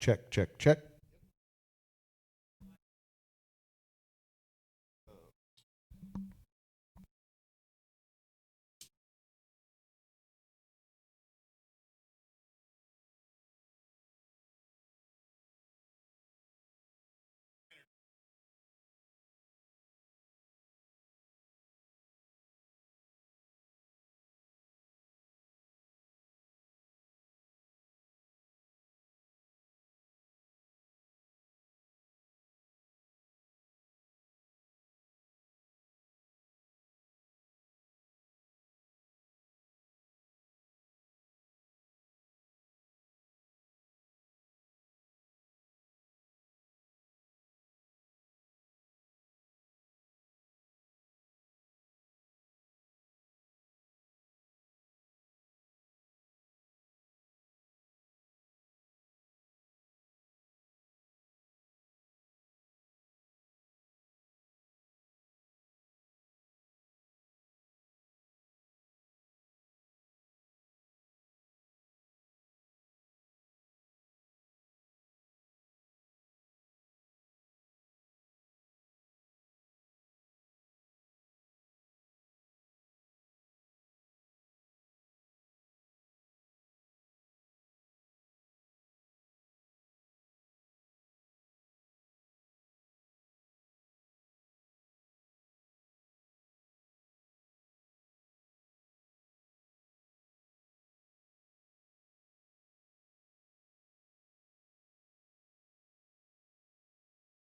Check, check, check.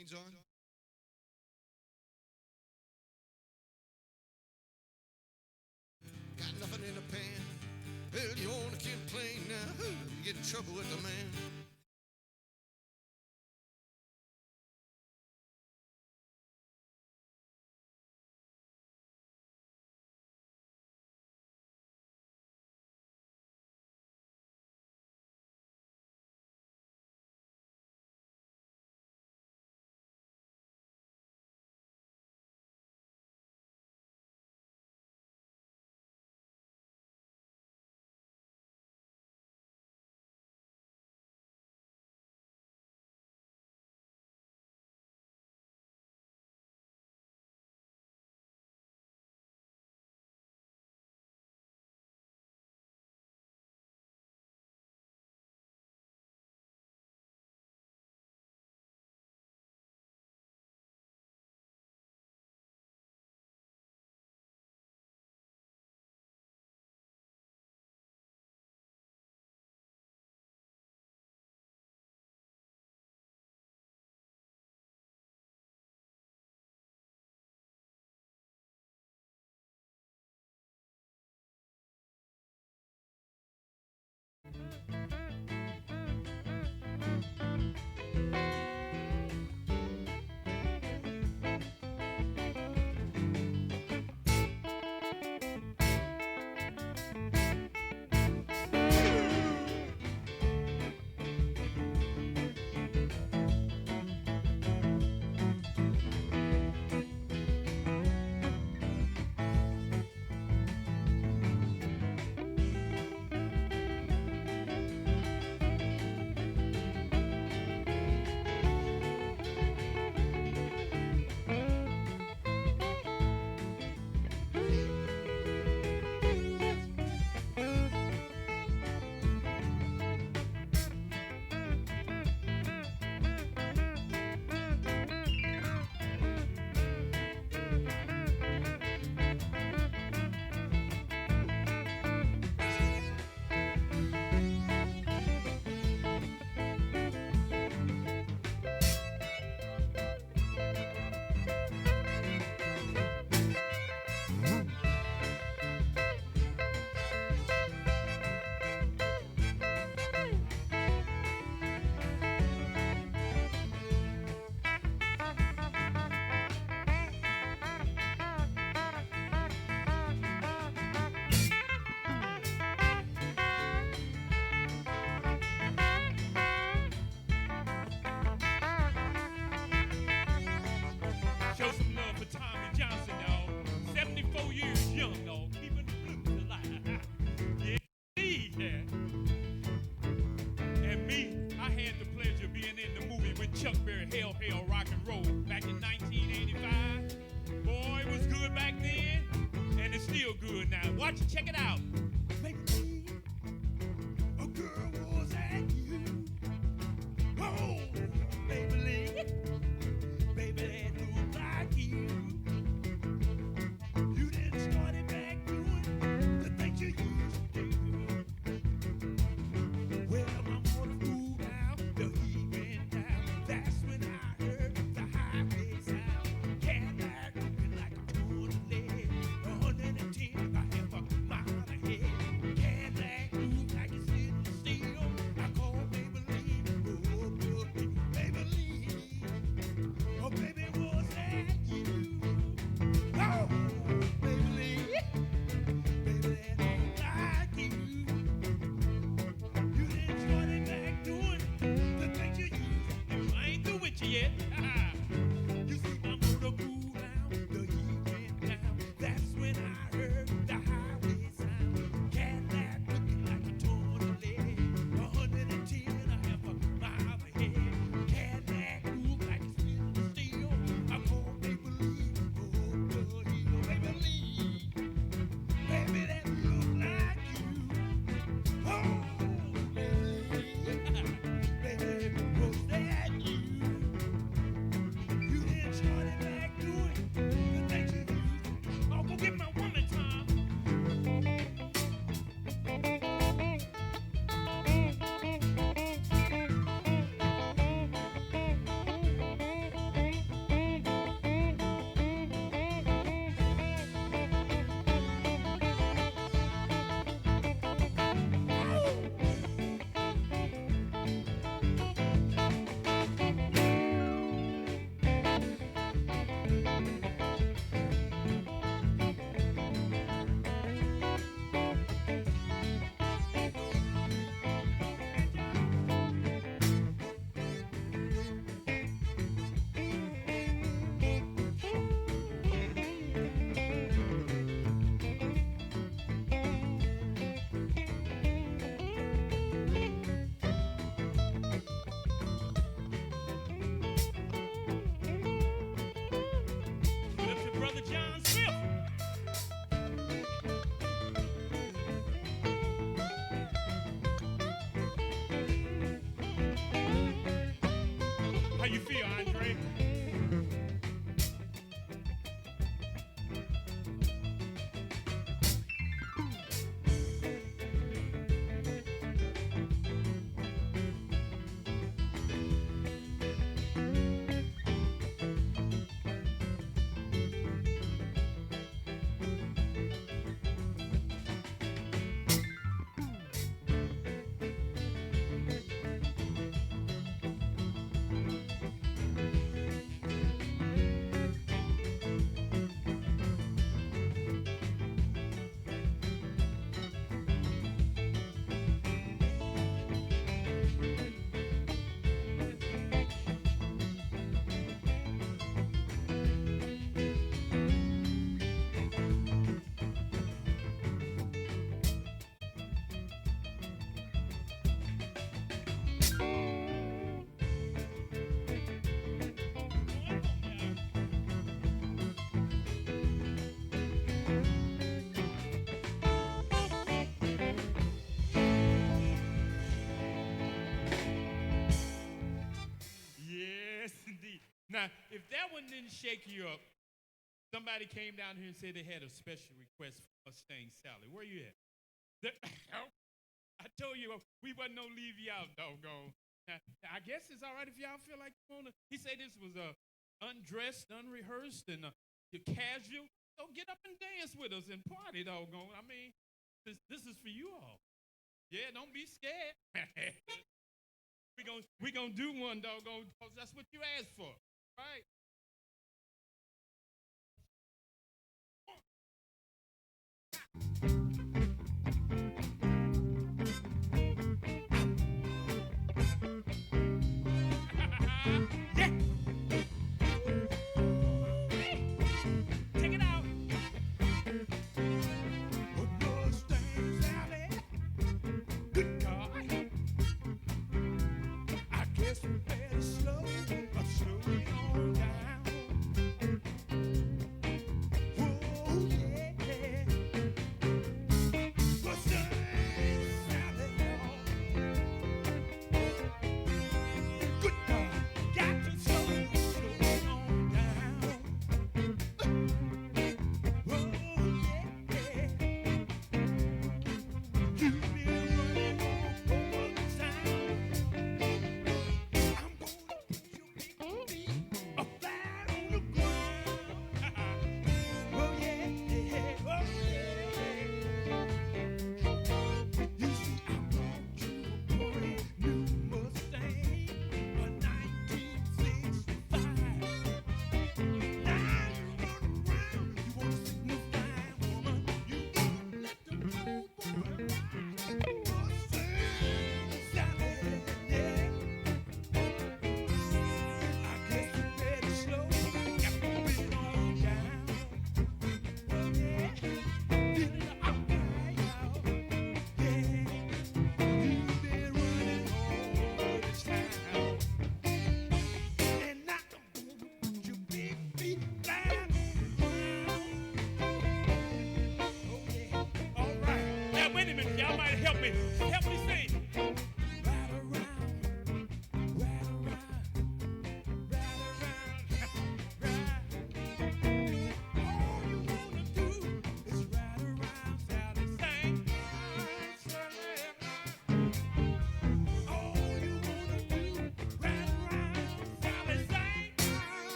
Chains on. Got nothing in the pan. Well, you wanna complain now. You get in trouble with the man. Chuck Berry, Hail, Hail, Rock and Roll, back in 1985. Boy, it was good back then, and it's still good now. Watch it, check it out. Baby, a girl was at you. Oh, baby, baby, that looked like you. You didn't start it back doing the things you used to do. Well, I'm on the move now, the heat went down. That's when I heard the highway sound. Cadillac looking like a toilet, 110 by half a mile ahead. Cadillac moved like it's sitting still. I call Maybelline, oh, Maybelline. Oh, baby, was that you? Oh, Maybelline, baby, that looked like you. You didn't start it back doing the things you used to do. I ain't through with you yet. You see my motor cool down, the heat went down. That's when I heard the highway sound. Cadillac looking like a toilet, 110 and a half a mile ahead. Cadillac moved like it's sitting still. I call Maybelline, oh, Maybelline. Baby, that look like you. Oh, baby, was that you? You didn't start it back doing the things you used to do. Oh, go get my woman, Tom. Good up to Brother John Smith. How you feel, Andre? Yes, indeed. Now, if that one didn't shake you up, somebody came down here and said they had a special request for Mustang Sally. Where you at? I told you we wasn't gonna leave you out, doggone. Now, I guess it's all right if y'all feel like you wanna. He said this was undressed, unrehearsed, and you're casual. So get up and dance with us and party, doggone. I mean, this is for you all. Yeah, don't be scared. we gonna do one, doggone, because that's what you asked for, right? Yeah. Check it out. Mustang Sally. Good God. I guess we better slow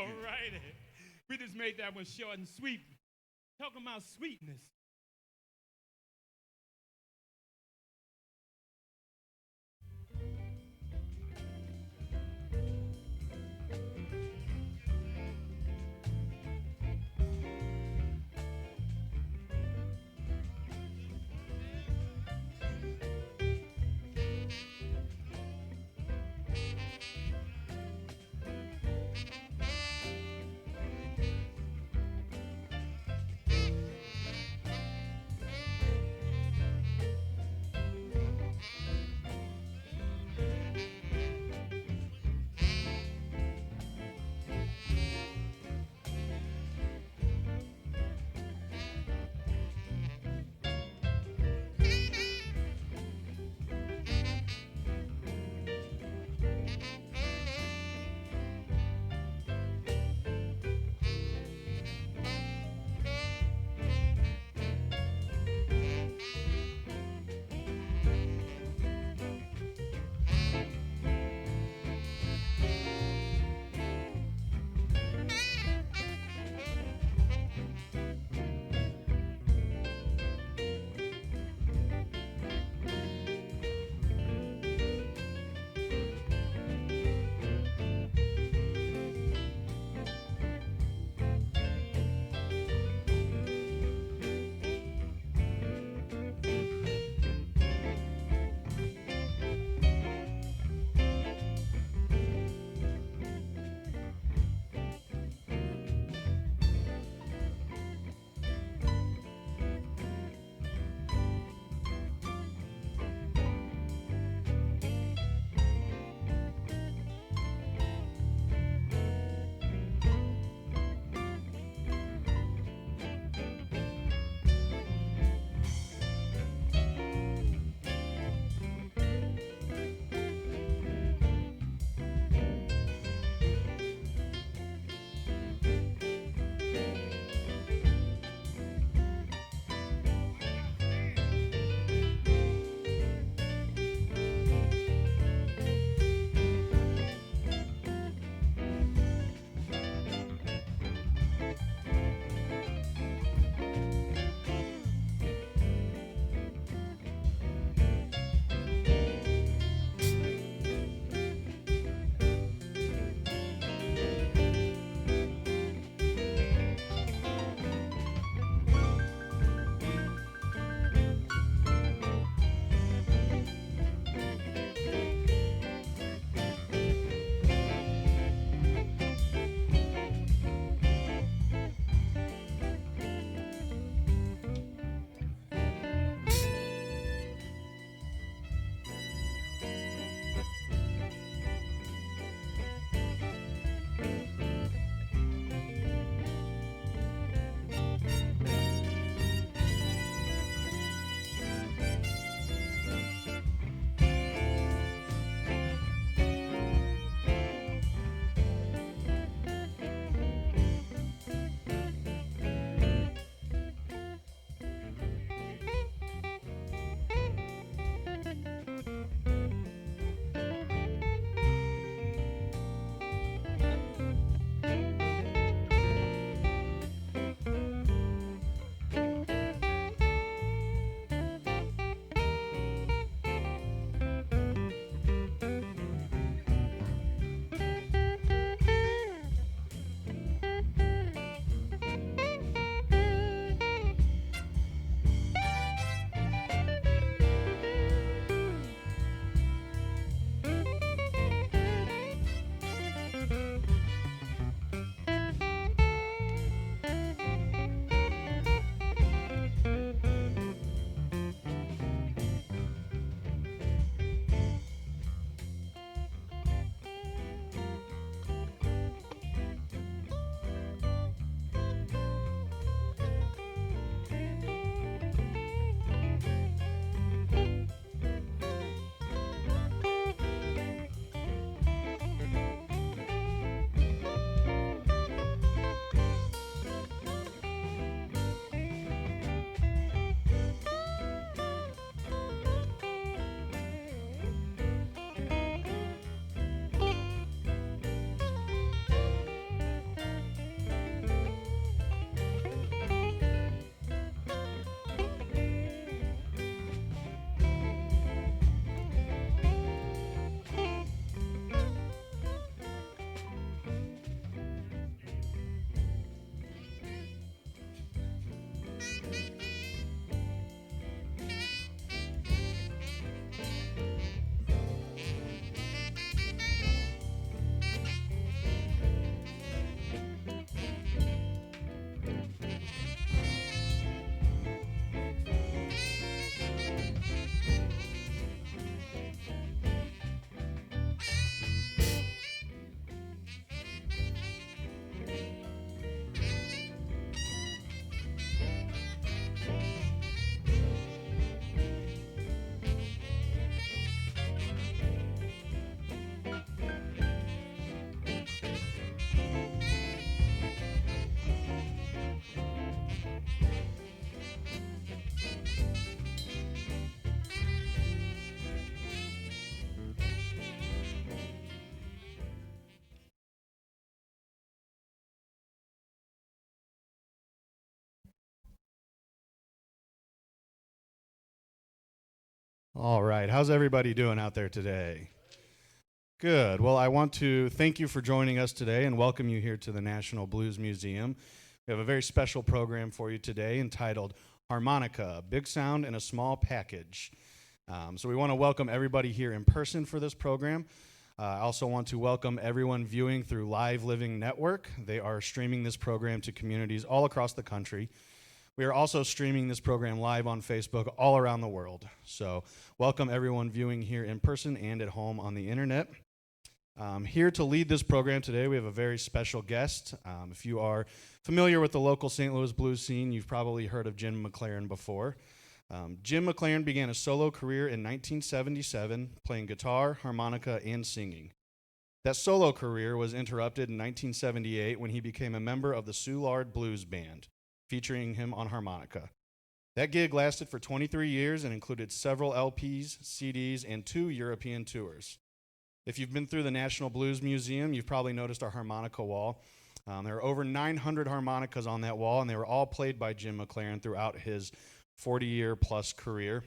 All righty. We just made that one short and sweet. Talking about sweetness. All right. How's everybody doing out there today? Good. Well, I want to thank you for joining us today and welcome you here to the National Blues Museum. We have a very special program for you today entitled Harmonica, Big Sound in a Small Package. So we want to welcome everybody here in person for this program. I also want to welcome everyone viewing through Live Living Network. They are streaming this program to communities all across the country. We are also streaming this program live on Facebook all around the world. So welcome everyone viewing here in person and at home on the internet. Here to lead this program today, we have a very special guest. If you are familiar with the local St. Louis blues scene, you've probably heard of Jim McLaren before. Jim McLaren began a solo career in 1977, playing guitar, harmonica, and singing. That solo career was interrupted in 1978 when he became a member of the Soulard Blues Band, featuring him on harmonica. That gig lasted for 23 years and included several LPs, CDs, and 2 European tours. If you've been through the National Blues Museum, you've probably noticed our harmonica wall. There are over 900 harmonicas on that wall, and they were all played by Jim McLaren throughout his 40-year-plus career.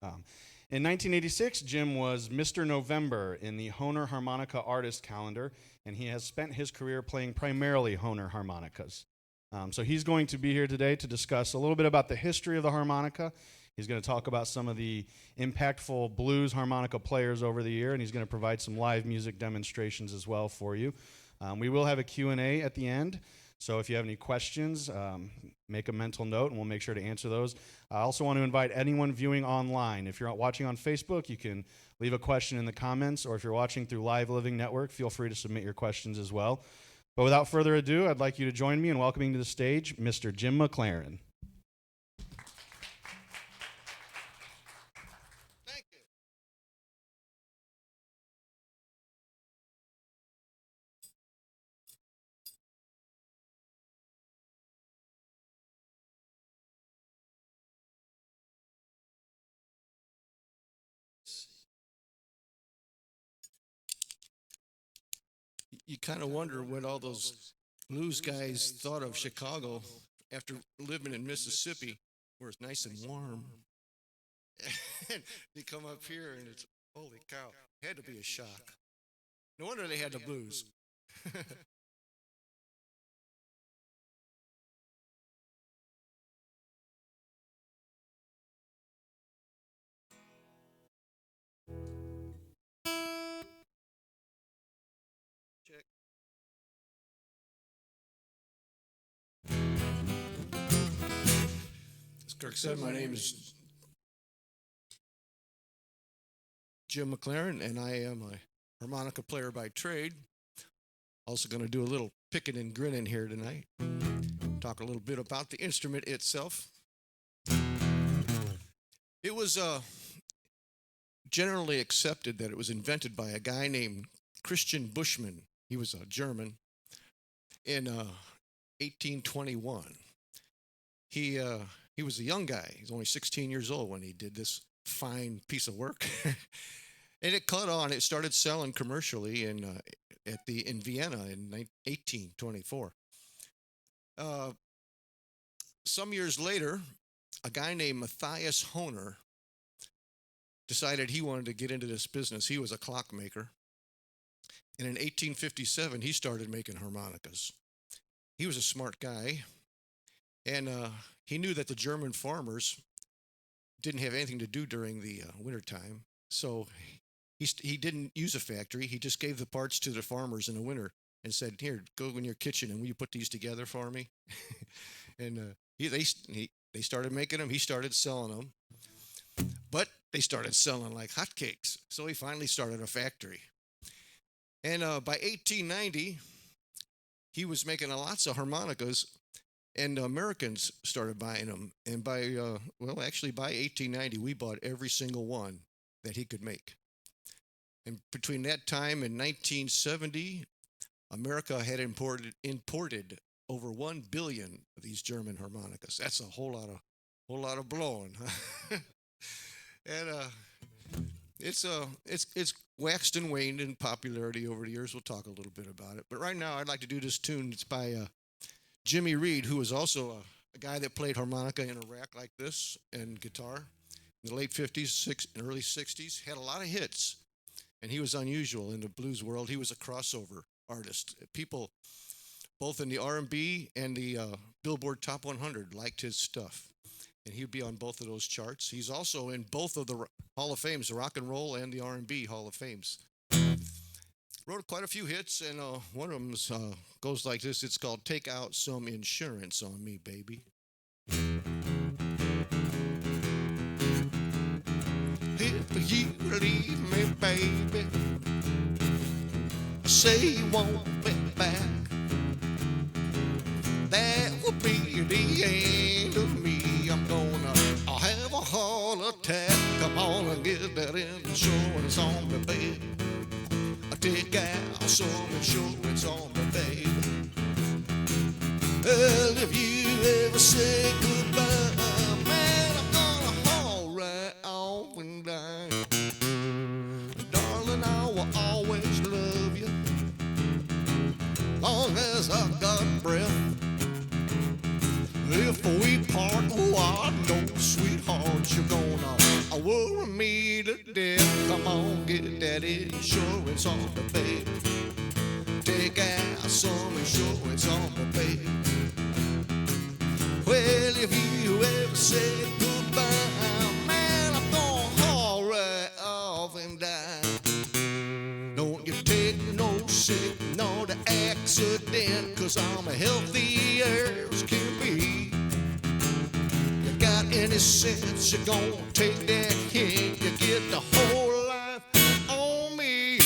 In 1986, Jim was Mr. November in the Hohner Harmonica Artist Calendar, and he has spent his career playing primarily Hohner harmonicas. So he's going to be here today to discuss a little bit about the history of the harmonica. He's going to talk about some of the impactful blues harmonica players over the year, and he's going to provide some live music demonstrations as well for you. We will have a Q&A at the end, so if you have any questions, make a mental note, and we'll make sure to answer those. I also want to invite anyone viewing online. If you're watching on Facebook, you can leave a question in the comments, or if you're watching through Live Living Network, feel free to submit your questions as well. But without further ado, I'd like you to join me in welcoming to the stage Mr. Jim McLaren. Thank you. You kind of wonder what all those blues guys thought of Chicago after living in Mississippi, where it's nice and warm. And they come up here and it's, holy cow, had to be a shock. No wonder they had the blues. Check. As Kirk said, my name is Jim McLaren, and I am a harmonica player by trade. Also going to do a little picking and grinning here tonight. Talk a little bit about the instrument itself. It was generally accepted that it was invented by a guy named Christian Buschmann. He was a German in 1821. He was a young guy. He was only 16 years old when he did this fine piece of work. And it caught on. It started selling commercially in Vienna in 1824. Some years later, a guy named Matthias Hohner decided he wanted to get into this business. He was a clockmaker. And in 1857, he started making harmonicas. He was a smart guy. And he knew that the German farmers didn't have anything to do during the wintertime. So he didn't use a factory. He just gave the parts to the farmers in the winter and said, here, go in your kitchen and will you put these together for me? And they started making them. He started selling them. But they started selling like hotcakes. So he finally started a factory. And by 1890, he was making lots of harmonicas, and Americans started buying them. And by 1890, we bought every single one that he could make. And between that time and 1970, America had imported over 1 billion of these German harmonicas. That's a whole lot of blowing. And it's waxed and waned in popularity over the years. We'll talk a little bit about it. But right now, I'd like to do this tune. It's by Jimmy Reed, who was also a guy that played harmonica in a rack like this and guitar. in the late 50s, and early 60s, had a lot of hits, and he was unusual in the blues world. He was a crossover artist. People, both in the R&B and the Billboard Top 100, liked his stuff, and he'd be on both of those charts. He's also in both of the Hall of Fames, the Rock and Roll and the R&B Hall of Fames. Wrote quite a few hits, and one of them goes like this. It's called "Take Out Some Insurance on Me, Baby." If you leave me, baby, say you won't be back, that will be the end of me. I'll have a heart attack. Come on and get that insurance on me, baby. Take out some insurance on me, baby. Well, if you ever say goodbye, man, I'm gonna haul right off and die. Darling, I will always love you, long as I've got breath. If we part, oh, I know, sweetheart, you're gonna worry me to death. Come on, get that insurance on me, baby. Take out some insurance on me, baby. Well, if you ever say goodbye, man, I'm gonna haul right off and die. Don't you take no sick, no the accident, 'cause I'm healthy as can be. Any sense you're gonna take that hit, you get the whole life on me.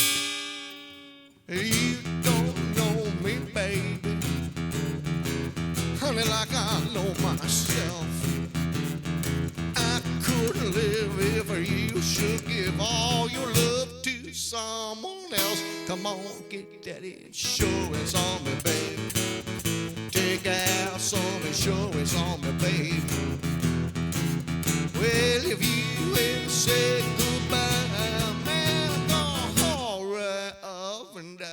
You don't know me, baby, honey, like I know myself. I couldn't live if you should give all your love to someone else. Come on, get that insurance on me, baby. Take out some insurance on me, baby. Well, if you ever say goodbye, man, I'm gonna haul right off and die.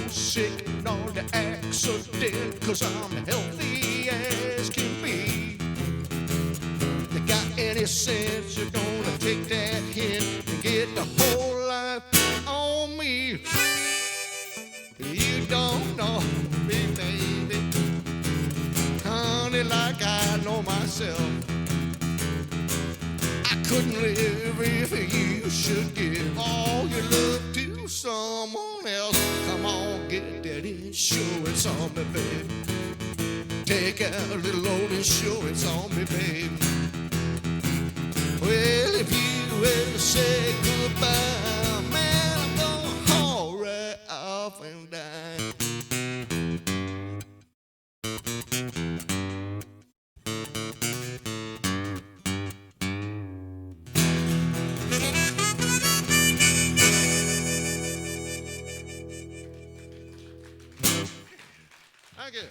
Sick, nor the accident, 'cause I'm healthy as can be. You got any sense, you're gonna take that hit and get the whole life on me. You don't know me, baby, honey, like I know myself. I couldn't live if you should give all your love to someone else. Come on, get that insurance on me, baby. Take out a little old insurance on me, baby. Well, if you ever say goodbye, man, I'm gonna haul right off and die. Thank you.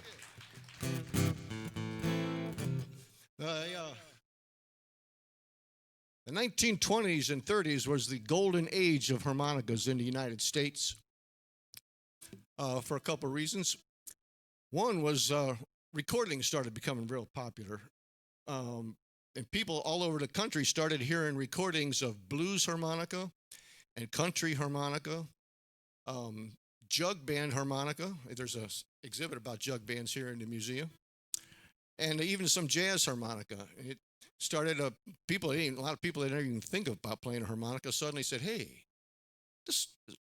The 1920s and 30s was the golden age of harmonicas in the United States for a couple of reasons. One was recording started becoming real popular. And people all over the country started hearing recordings of blues harmonica and country harmonica, jug band harmonica. There's an exhibit about jug bands here in the museum. And even some jazz harmonica. It started, a lot of people that didn't even think about playing a harmonica suddenly said, hey,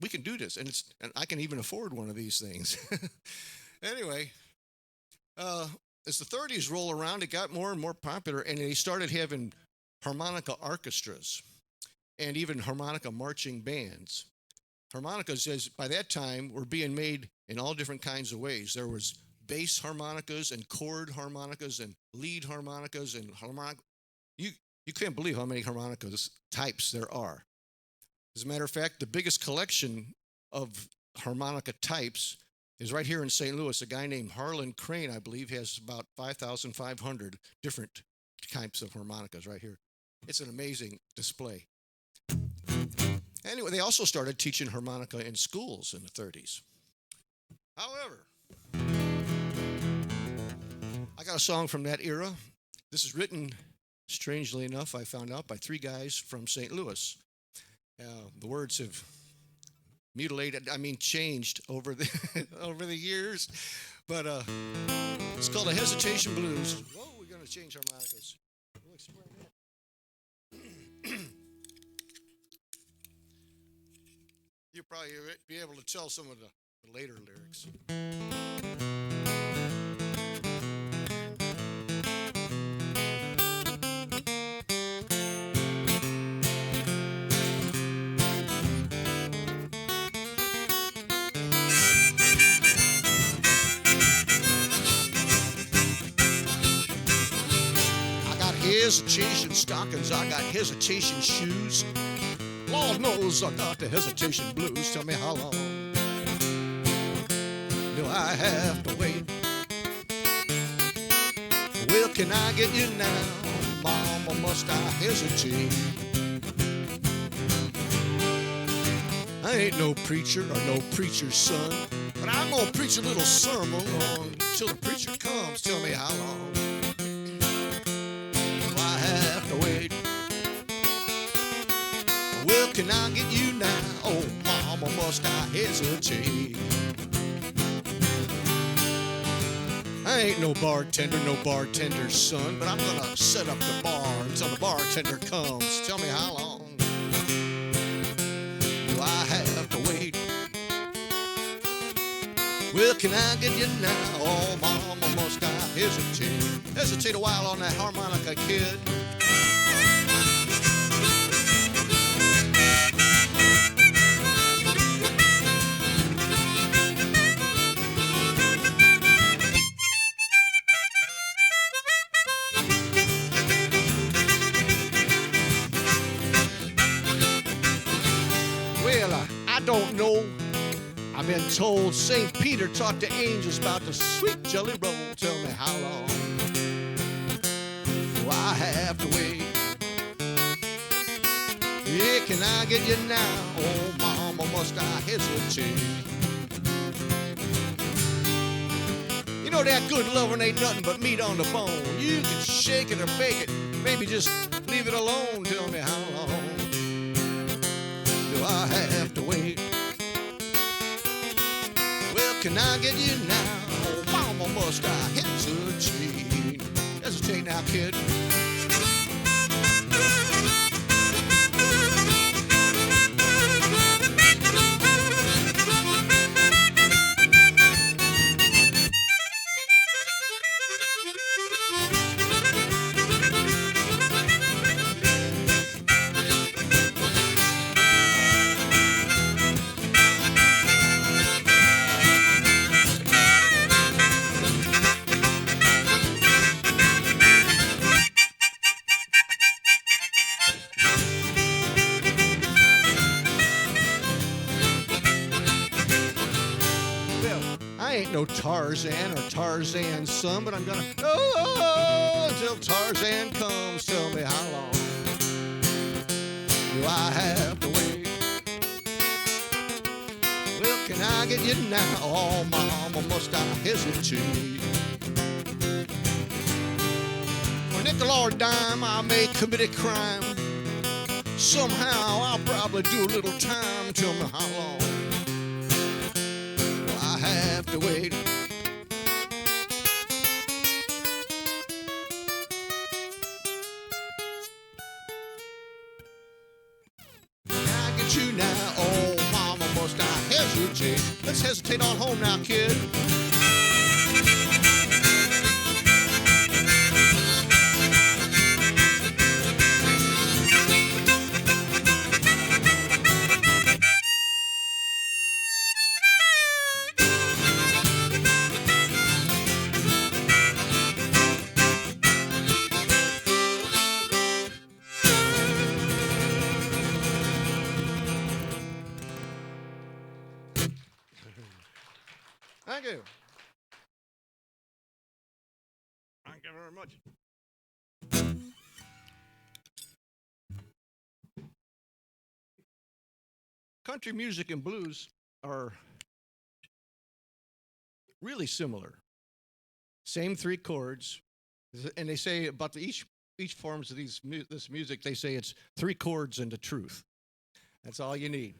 we can do this. And I can even afford one of these things. Anyway, as the 30s roll around, it got more and more popular, and they started having harmonica orchestras and even harmonica marching bands. Harmonicas, by that time, were being made in all different kinds of ways. There was bass harmonicas and chord harmonicas and lead harmonicas and harmonic. You can't believe how many harmonicas types there are. As a matter of fact, the biggest collection of harmonica types is right here in St. Louis. A guy named Harlan Crane, I believe, has about 5,500 different types of harmonicas right here. It's an amazing display. Anyway, they also started teaching harmonica in schools in the 30s. However, I got a song from that era. This is written, strangely enough, I found out, by three guys from St. Louis. The words have changed over the over the years, but it's called a Hesitation Blues. Whoa, we're going to change harmonicas. We'll explain that. You'll probably be able to tell some of the later lyrics. Hesitation stockings, I got hesitation shoes. Lord knows I got the hesitation blues. Tell me how long do I have to wait? Well, can I get you now? Mama, must I hesitate? I ain't no preacher or no preacher's son, but I'm gonna preach a little sermon until the preacher comes. Tell me how long have to wait. Well, can I get you now? Oh, mama, must I hesitate? I ain't no bartender, no bartender's son, but I'm gonna set up the bar until the bartender comes. Tell me how long do I have to wait? Well, can I get you now? Oh, mama, must I hesitate? Hesitate a while on that harmonica, kid. Well, I don't know. I've been told St. Peter taught the angels about the sweet jelly roll. Tell me how long do I have to wait? Yeah, can I get you now? Oh, mama, must I hesitate? You know that good loving ain't nothing but meat on the bone. You can shake it or bake it. Maybe just leave it alone. Tell me how long do I have to wait? Well, can I get you now? Oh, mama, must I hesitate? Hesitate now, kid. I ain't no Tarzan or Tarzan's son, but I'm gonna until Tarzan comes. Tell me how long do I have to wait? Well, can I get you now? Oh, mama, must I hesitate? For a nickel or a dime, I may commit a crime. Somehow I'll probably do a little time. Tell me how long I have to wait. Can I get you now? Oh, mama, must I hesitate? Let's hesitate on home now, kid. Thank you. Thank you very much. Country music and blues are really similar. Same three chords, and they say about each forms of this music. They say it's three chords and the truth. That's all you need,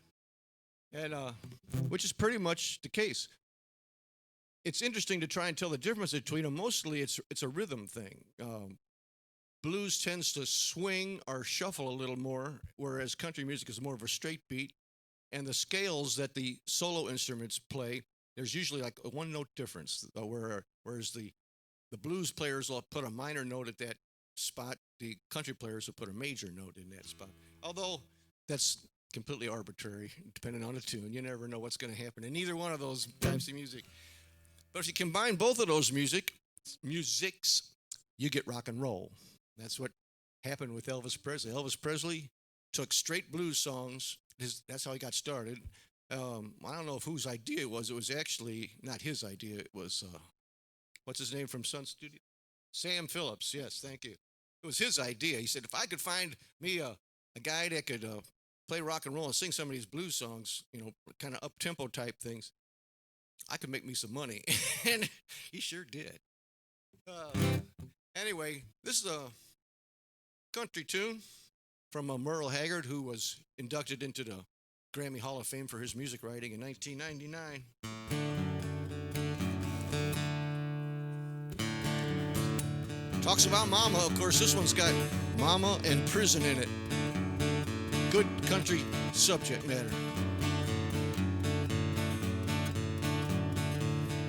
and which is pretty much the case. It's interesting to try and tell the difference between them. Mostly, it's a rhythm thing. Blues tends to swing or shuffle a little more, whereas country music is more of a straight beat. And the scales that the solo instruments play, there's usually like a one note difference. Whereas the blues players will put a minor note at that spot, the country players will put a major note in that spot. Although that's completely arbitrary, depending on the tune. You never know what's going to happen in either one of those types of music. But if you combine both of those musics, you get rock and roll. That's what happened with Elvis Presley. Elvis Presley took straight blues songs. That's how he got started. I don't know whose idea it was. It was actually not his idea. It was, what's his name from Sun Studio? Sam Phillips. Yes, thank you. It was his idea. He said, if I could find me a guy that could play rock and roll and sing some of these blues songs, kind of up-tempo type things, I could make me some money. And he sure did. Anyway, this is a country tune from Merle Haggard, who was inducted into the Grammy Hall of Fame for his music writing in 1999. Talks about mama. Of course, this one's got mama and prison in it. Good country subject matter.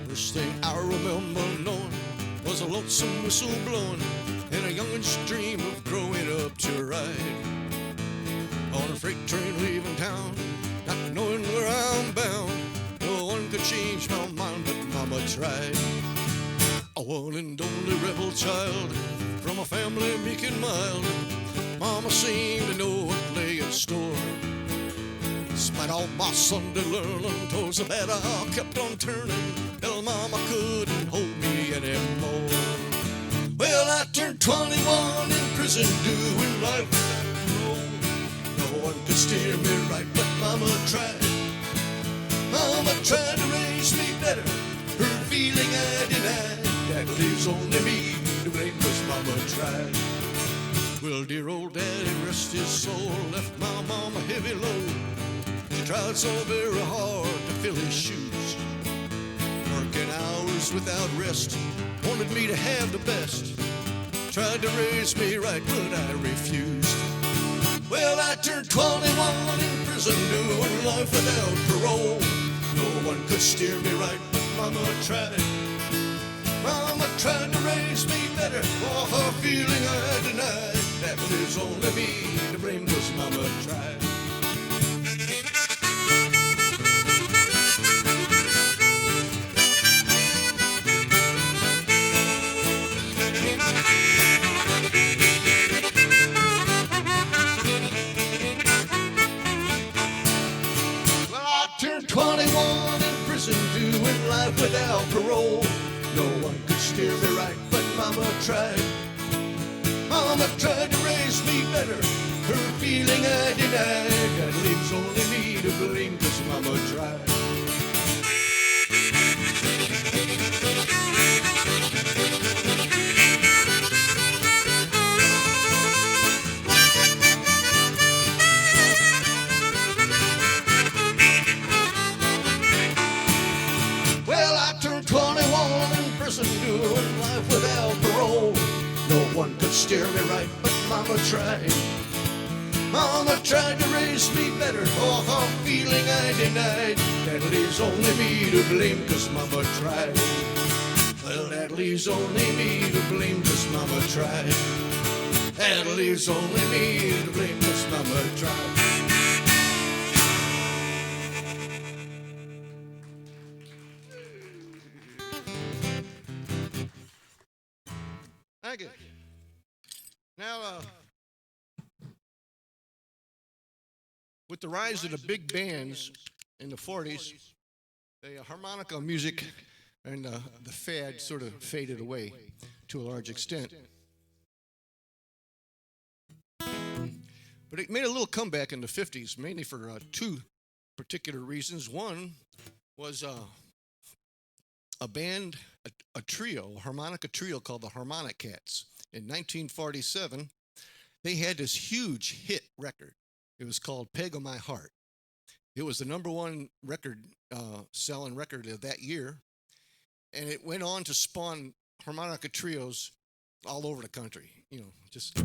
First thing I remember knowing was a lonesome whistle blowing and a youngin's dream of growing up to ride on a freight train leaving town, not knowing where I'm bound. No one could change my mind, but mama tried. A one and only rebel child from a family meek and mild. Mama seemed to know what lay in store. Despite all my Sunday learning, towards the bed I kept on turning till mama couldn't hold me anymore. Well, I turned 21 in prison doing life without parole. No one could steer me right, but mama tried. Mama tried to raise me better. Her feeling I denied. That leaves only me to blame, 'cause mama tried. Well, dear old daddy, rest his soul, left my mama heavy load. She tried so very hard to fill his shoes, working hours without rest, wanted me to have the best. Tried to raise me right, but I refused. Well, I turned 21 in prison, doing life without parole. No one could steer me right, but mama tried. Mama tried to raise me better, for her feeling I denied. That leaves only me to blame, 'cause mama tried. Well, I turned 21 in prison, doing life without parole. No one could steer me right, but mama tried. Mama tried to raise me better. Her feeling I denied. That leaves only me to blame, 'cause mama tried. Well, I turned 21 in prison, doing life without parole. No one could steer me right, but mama tried. Mama tried to raise me better, for her feeling I denied. That leaves only me to blame, 'cause mama tried. Well, that leaves only me to blame, 'cause mama tried. That leaves only me to blame, 'cause mama tried. Thank you. Now, with the rise of the big bands in the 40s, the harmonica music and the fad sort of faded away to a large extent. But it made a little comeback in the 50s, mainly for two particular reasons. One was a band, a trio, a harmonica trio called the Harmonicats. In 1947, they had this huge hit record. It was called Peg of My Heart. It was the number one record, selling record of that year. And it went on to spawn harmonica trios all over the country. You know, just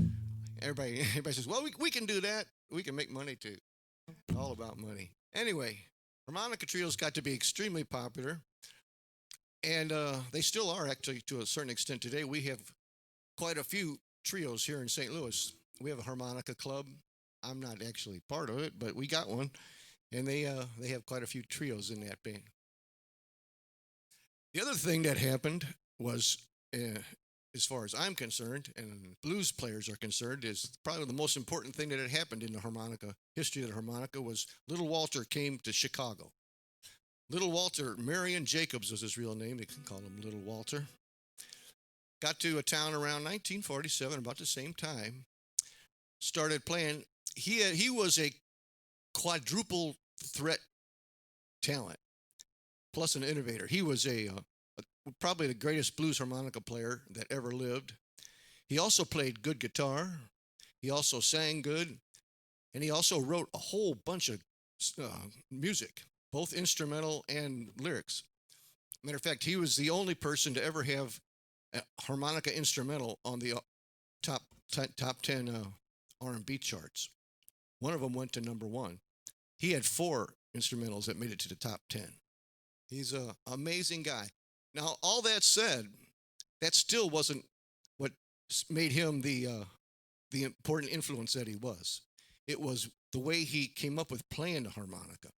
everybody says, well, we can do that. We can make money too. All about money. Anyway, harmonica trios got to be extremely popular. And they still are, actually, to a certain extent today. We have quite a few trios here in St. Louis. We have a harmonica club. I'm not actually part of it, but we got one. And they have quite a few trios in that band. The other thing that happened was, as far as I'm concerned, and blues players are concerned, is probably the most important thing that had happened in the harmonica, history of the harmonica, was Little Walter came to Chicago. Little Walter, Marion Jacobs was his real name. They can call him Little Walter. Got to a town around 1947, about the same time. Started playing. He was a quadruple threat talent, plus an innovator. He was probably the greatest blues harmonica player that ever lived. He also played good guitar. He also sang good. And he also wrote a whole bunch of music, both instrumental and lyrics. Matter of fact, he was the only person to ever have a harmonica instrumental on the top 10 R&B charts. One of them went to number one. He had 4 instrumentals that made it to the top 10. He's an amazing guy. Now, all that said, that still wasn't what made him the important influence that he was. It was the way he came up with playing the harmonica.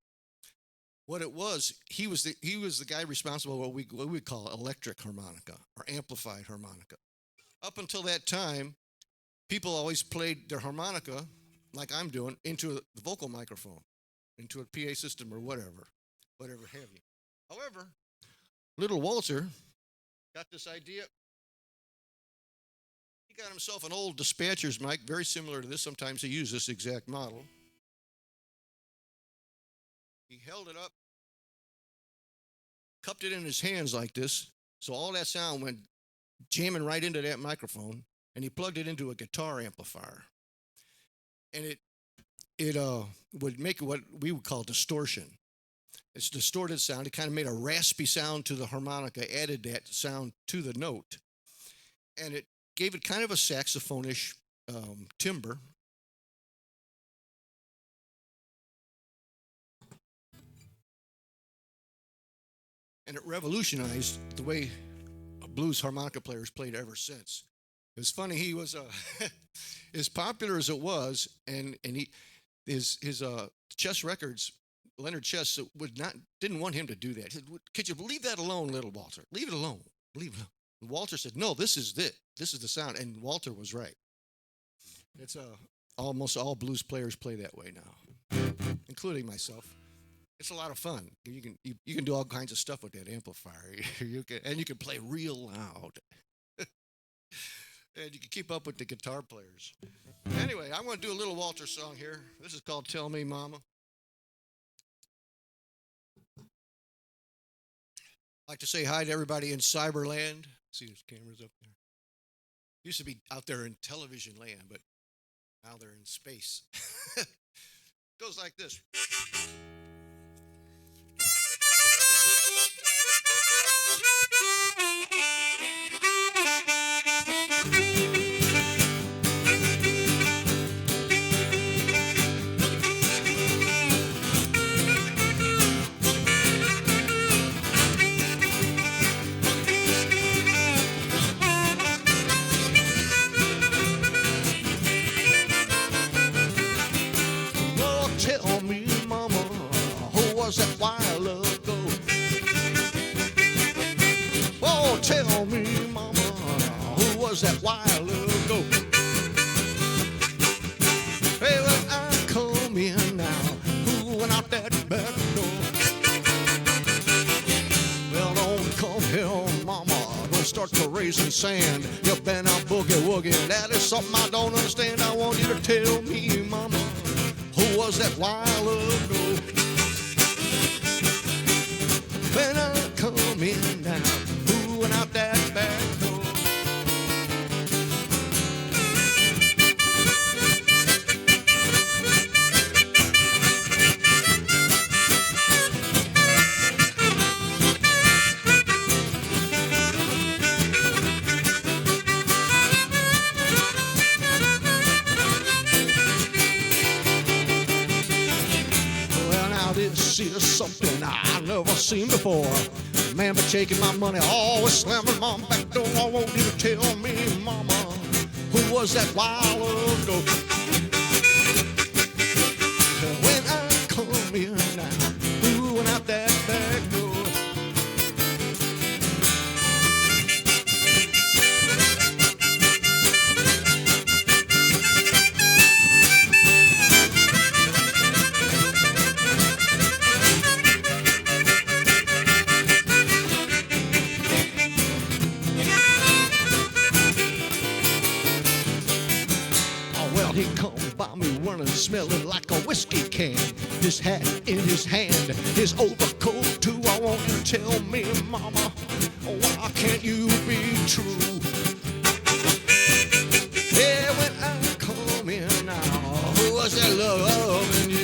What it was, he was the guy responsible for what we call electric harmonica or amplified harmonica. Up until that time, people always played their harmonica, like I'm doing, into the vocal microphone, into a PA system or whatever have you. However, Little Walter got this idea. He got himself an old dispatcher's mic, very similar to this. Sometimes he used this exact model. He held it up, cupped it in his hands like this, so all that sound went jamming right into that microphone, and he plugged it into a guitar amplifier. And it would make what we would call distortion. It's distorted sound. It kind of made a raspy sound to the harmonica, added that sound to the note. And it gave it kind of a saxophone-ish timbre. And it revolutionized the way blues harmonica players played ever since. It was funny. He was as popular as it was, and his Chess Records, Leonard Chess didn't want him to do that. He said, could you leave that alone, Little Walter? Leave it alone. Leave it alone. And Walter said, no, this is it. This is the sound. And Walter was right. It's almost all blues players play that way now, including myself. It's a lot of fun. You can do all kinds of stuff with that amplifier. You can play real loud. And you can keep up with the guitar players. Anyway, I'm going to do a Little Walter song here. This is called Tell Me Mama. I'd like to say hi to everybody in Cyberland. See, there's cameras up there. Used to be out there in television land, but now they're in space. Goes like this. That while ago. Oh, tell me, mama, who was that while ago? Hey, when I come in now, who went out that back door? Well, don't come here raising sand. You've been out boogie woogie. That is something I don't understand. I want you to tell me, mama, who was that while ago? When I come in now, who went out that back door? This is something I never seen before. Man, but taking my money, always slamming my back door. I want you to tell me, mama, who was that while ago? When I come in now, who went out that back door? He come by me running, smelling like a whiskey can. His hat in his hand, his overcoat too. I want you to tell me, mama, why can't you be true? Yeah, when I come in now, who was that loving you?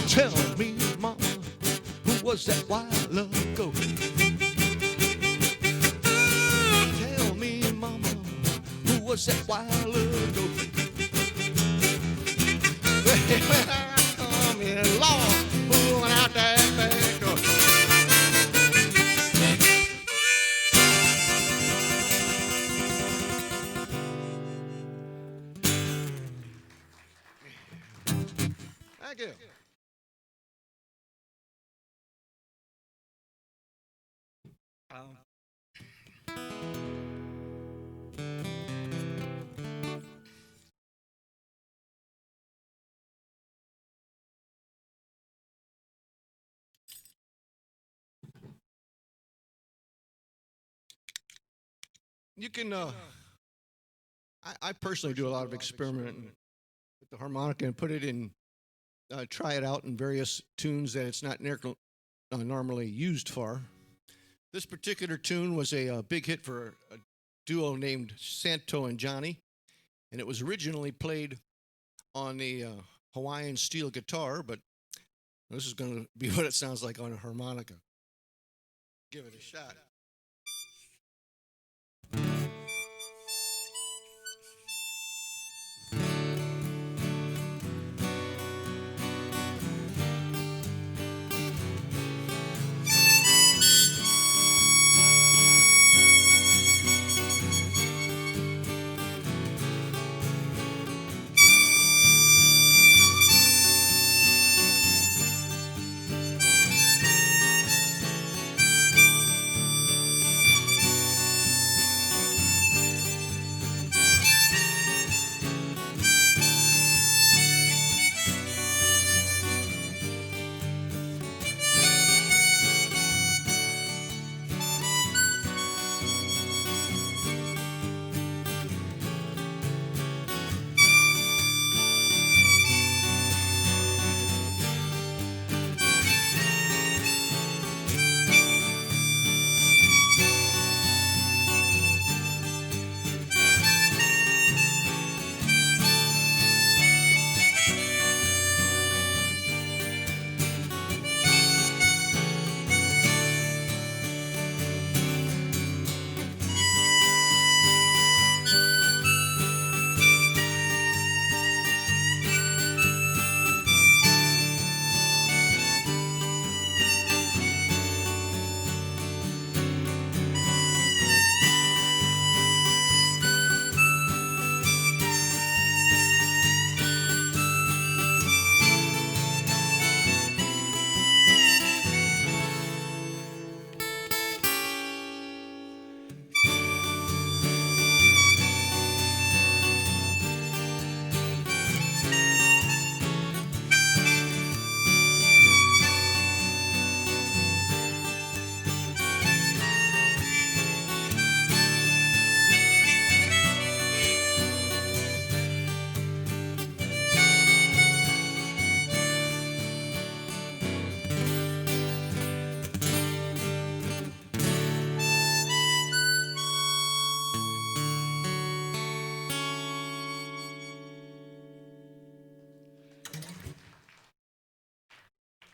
Tell me, mama, who was that while ago? Tell me, mama, who was that while ago? When I come in, Lord, who went out that back door? Thank you. You can, I personally do a lot of experimenting with the harmonica and put it in, try it out in various tunes that it's not normally used for. This particular tune was a big hit for a duo named Santo and Johnny, and it was originally played on the Hawaiian steel guitar, but this is going to be what it sounds like on a harmonica. Give it a shot.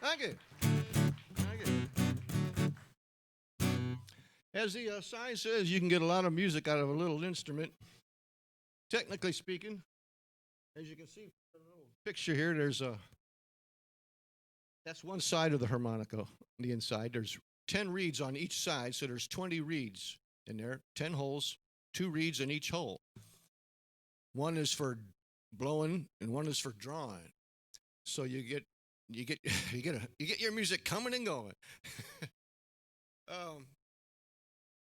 Thank you. Thank you. As the sign says, you can get a lot of music out of a little instrument. Technically speaking, as you can see from the little picture here, that's one side of the harmonica, the inside. There's 10 reeds on each side, so there's 20 reeds in there, 10 holes, 2 reeds in each hole. One is for blowing and one is for drawing. So you get your music coming and going.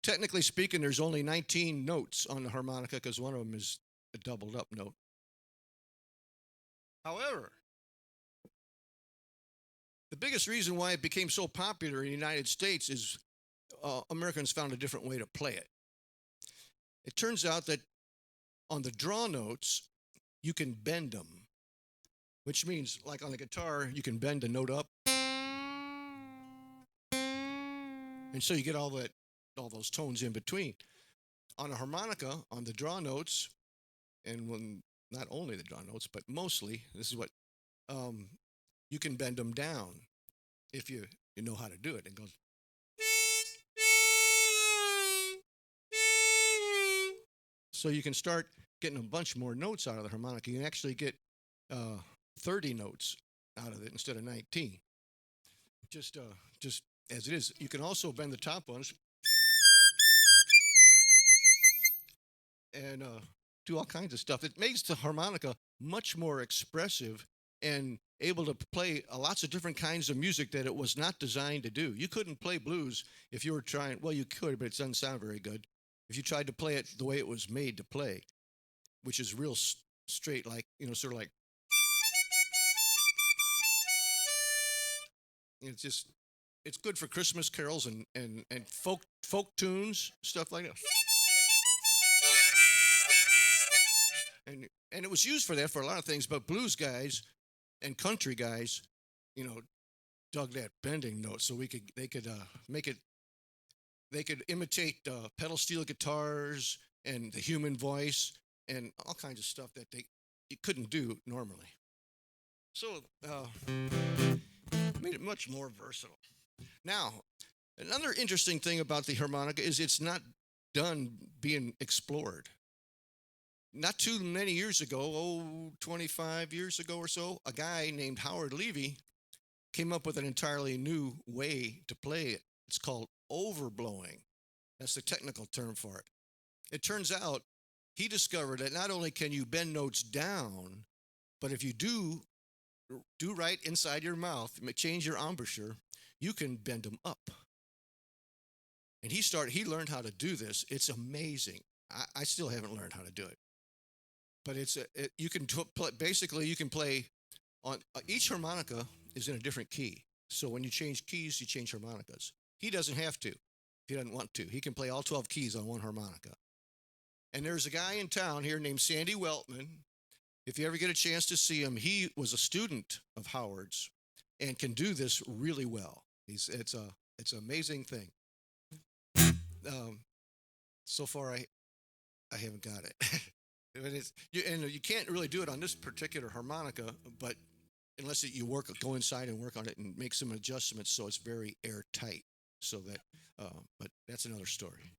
Technically speaking, there's only 19 notes on the harmonica because one of them is a doubled up note. However, the biggest reason why it became so popular in the United States is Americans found a different way to play it. It turns out that on the draw notes, you can bend them, which means, like on the guitar, you can bend a note up. And so you get all those tones in between. On a harmonica, on the draw notes, and when not only the draw notes, but mostly, this is what you can bend them down if you know how to do it. It goes. So you can start getting a bunch more notes out of the harmonica. You can actually get 30 notes out of it instead of 19. Just as it is. You can also bend the top ones and do all kinds of stuff. It makes the harmonica much more expressive and able to play lots of different kinds of music that it was not designed to do. You couldn't play blues if you were trying, well, you could, but it doesn't sound very good. If you tried to play it the way it was made to play, which is real straight, like, sort of like, it's good for Christmas carols and folk tunes, stuff like that. And it was used for that for a lot of things, but blues guys and country guys, dug that bending note, so they could imitate pedal steel guitars and the human voice and all kinds of stuff that you couldn't do normally. So made it much more versatile. Now, another interesting thing about the harmonica is it's not done being explored. Not too many years ago, 25 years ago or so, a guy named Howard Levy came up with an entirely new way to play it. It's called overblowing. That's the technical term for it. It turns out he discovered that not only can you bend notes down, but if you do right inside your mouth, change your embouchure, you can bend them up. And he learned how to do this. It's amazing. I still haven't learned how to do it. But you can play on each harmonica is in a different key. So when you change keys, you change harmonicas. He doesn't have to. He doesn't want to. He can play all 12 keys on one harmonica. And there's a guy in town here named Sandy Weltman. If you ever get a chance to see him, he was a student of Howard's and can do this really well. It's an amazing thing. So far, I haven't got it. But you can't really do it on this particular harmonica, but unless you go inside and work on it and make some adjustments so it's very airtight. So that, but that's another story.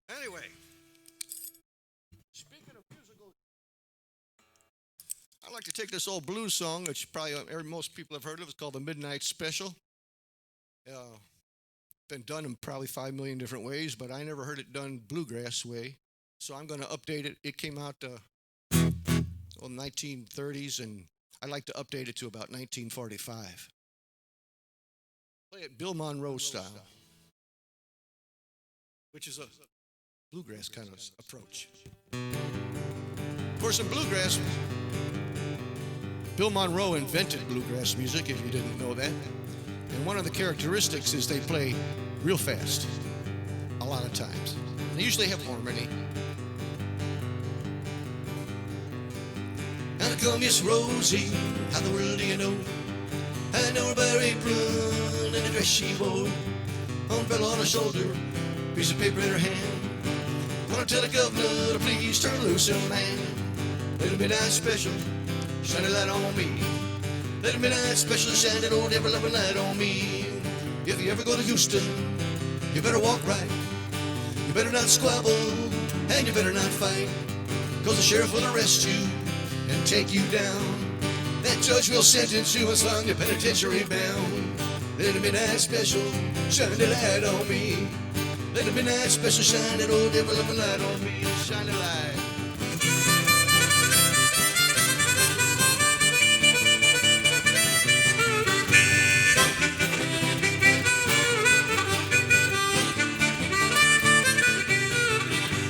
Anyway, speaking of musical, I'd like to take this old blues song, which probably most people have heard of. It's called The Midnight Special. Been done in probably 5 million different ways, but I never heard it done bluegrass way. So I'm going to update it. It came out in the 1930s, and I'd like to update it to about 1945. Play it Bill Monroe style, which is a bluegrass kind of approach. Of course, in bluegrass, Bill Monroe invented bluegrass music, if you didn't know that. And one of the characteristics is they play real fast, a lot of times. They usually have harmony. And I come Miss Rosie, how the world do you know? I know her by her apron and the dress she wore. Umbrella on her shoulder, piece of paper in her hand. Wanna tell the governor to please turn loose a man. Little midnight special, shine a light on me. Let a midnight special shine that old ever-loving light on me. If you ever go to Houston, you better walk right. You better not squabble, and you better not fight, 'cause the sheriff will arrest you and take you down. That judge will sentence you as long as penitentiary bound. Let a midnight special shine the light on me. Let a midnight special shine that old ever-loving light on me. Shine the light.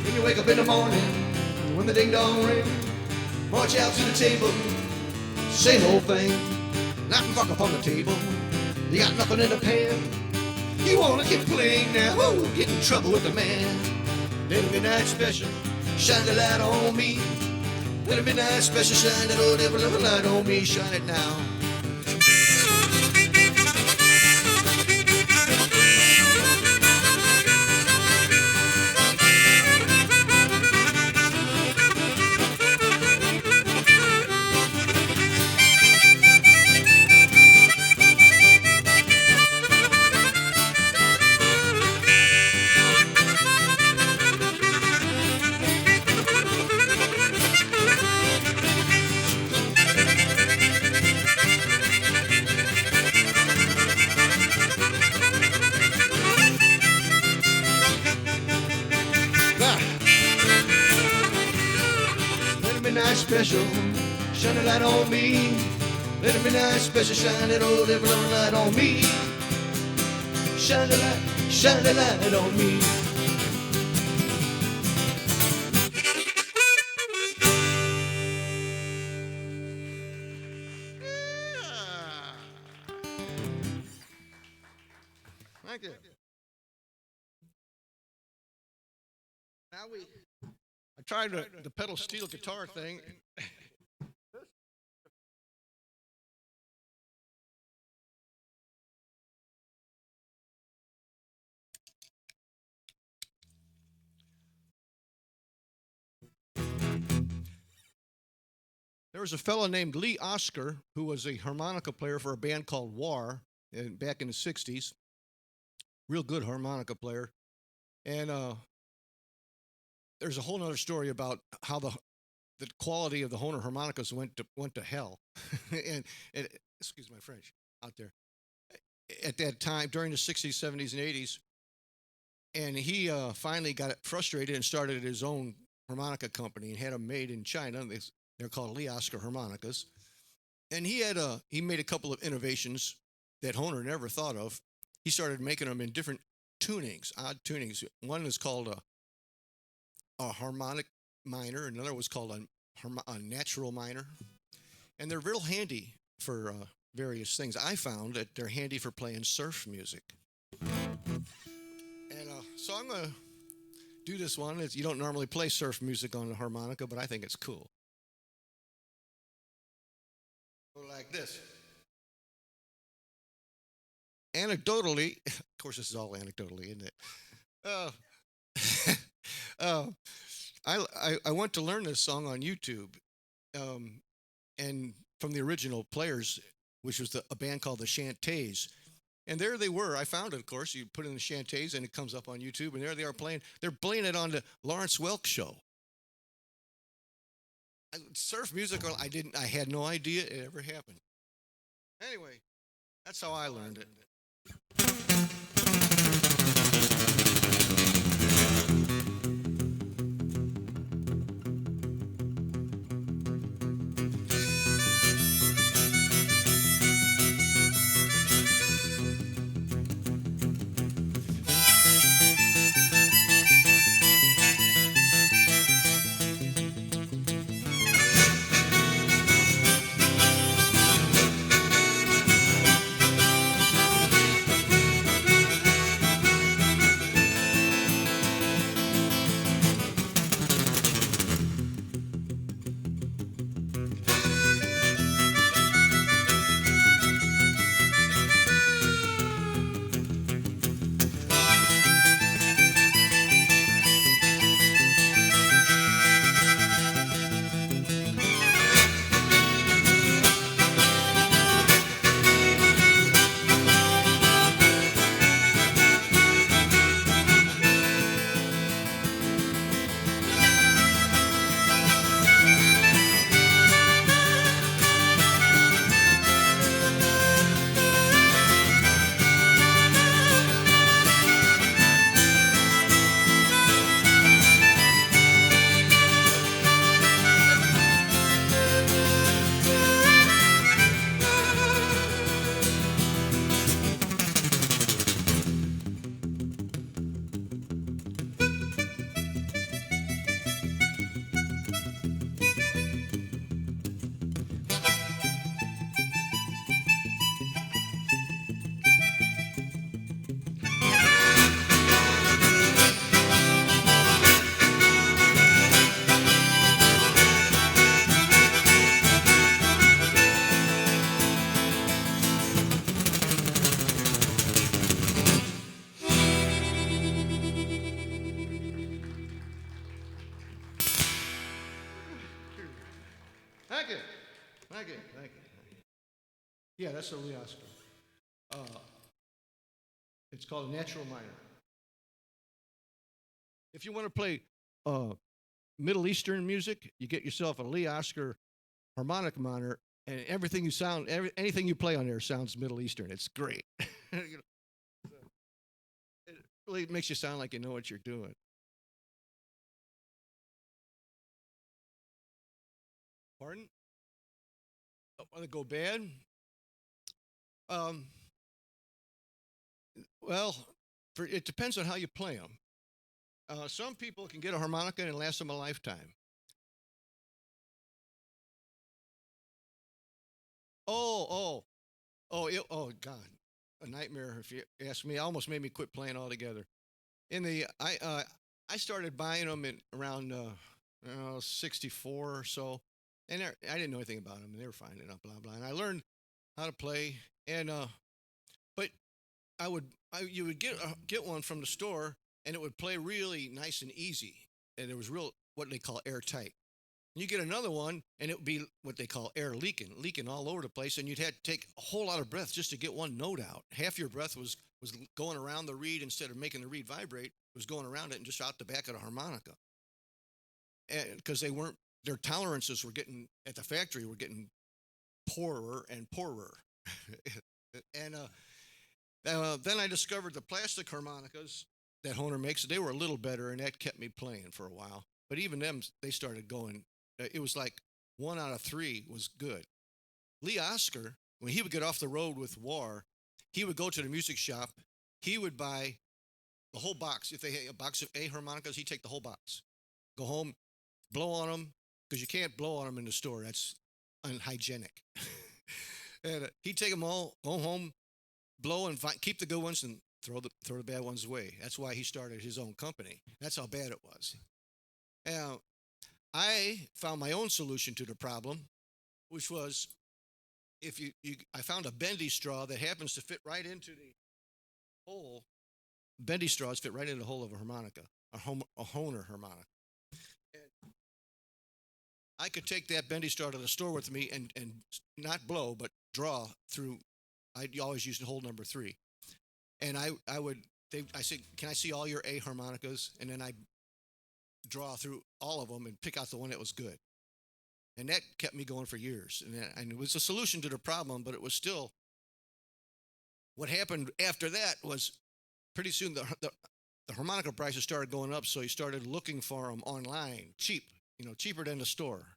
When you wake up in the morning, when the ding dong ring, march out to the table, same old thing. Knife and fork upon the table, you got nothing in the pan. You wanna get playing now, whoa, get in trouble with the man. Let a midnight special shine the light on me. Let a midnight special shine that old ever-loving light on me. Shine it now. Special, shine a light on me. Let a midnight special shine that old ever-loving light on me. Shine the light on me. Yeah. Thank you. Now I tried the pedal steel guitar thing. There was a fellow named Lee Oscar who was a harmonica player for a band called War back in the 60s. Real good harmonica player. And there's a whole other story about how the quality of the Hohner harmonicas went to hell. and excuse my French out there. At that time, during the 60s, 70s, and 80s. And he finally got frustrated and started his own harmonica company and had them made in China. They're called Lee Oscar harmonicas. And he made a couple of innovations that Hohner never thought of. He started making them in different tunings, odd tunings. One is called a harmonic minor, and another was called a natural minor. And they're real handy for various things. I found that they're handy for playing surf music. And so I'm going to do this one. You don't normally play surf music on the harmonica, but I think it's cool. Go like this. Anecdotally, of course this is all anecdotally, isn't it? I went to learn this song on YouTube, and from the original players, which was a band called the Chantays. And there they were. I found it, of course. You put in the Chantays, and it comes up on YouTube, and there they are playing. They're playing it on the Lawrence Welk show. Surf music, I had no idea it ever happened. Anyway, that's how I learned it. Thank you. Thank you. Yeah, that's a Lee Oscar. It's called a natural minor. If you want to play Middle Eastern music, you get yourself a Lee Oscar harmonic minor, and anything you play on there sounds Middle Eastern. It's great. It really makes you sound like you know what you're doing. Pardon? Want to go bad? Um, well, it depends on how you play them. Some people can get a harmonica and last them a lifetime. Oh, oh, oh, God, a nightmare. If you ask me, almost made me quit playing altogether. I started buying them in around 64 or so, and I didn't know anything about them, and they were fine enough, blah blah. And I learned how to play, and but you would get one from the store, and it would play really nice and easy, and it was real what they call airtight. You get another one, and it would be what they call air leaking all over the place, and you'd have to take a whole lot of breath just to get one note out. Half your breath was going around the reed instead of making the reed vibrate. It was going around it and just out the back of the harmonica, and because their tolerances were getting at the factory were getting poorer and poorer, and then I discovered the plastic harmonicas that Honer makes. They were a little better, and that kept me playing for a while. But even them, they started going. It was like 1 out of 3 was good. Lee Oscar, when he would get off the road with War, he would go to the music shop. He would buy the whole box. If they had a box of A harmonicas, he'd take the whole box, go home, blow on them, because you can't blow on them in the store. That's unhygienic. And he'd take them all, go home, blow and keep the good ones and throw the bad ones away. That's why he started his own company. That's how bad it was. Now, I found my own solution to the problem, which was I found a bendy straw that happens to fit right into the hole. Bendy straws fit right into the hole of a harmonica, a Honer harmonica. And I could take that bendy straw to the store with me and not blow, but draw through. I always used hole number 3. And I said, can I see all your A harmonicas? And then I draw through all of them and pick out the one that was good. And that kept me going for years. And it was a solution to the problem, but it was still, what happened after that was pretty soon the harmonica prices started going up, so you started looking for them online, cheaper than the store.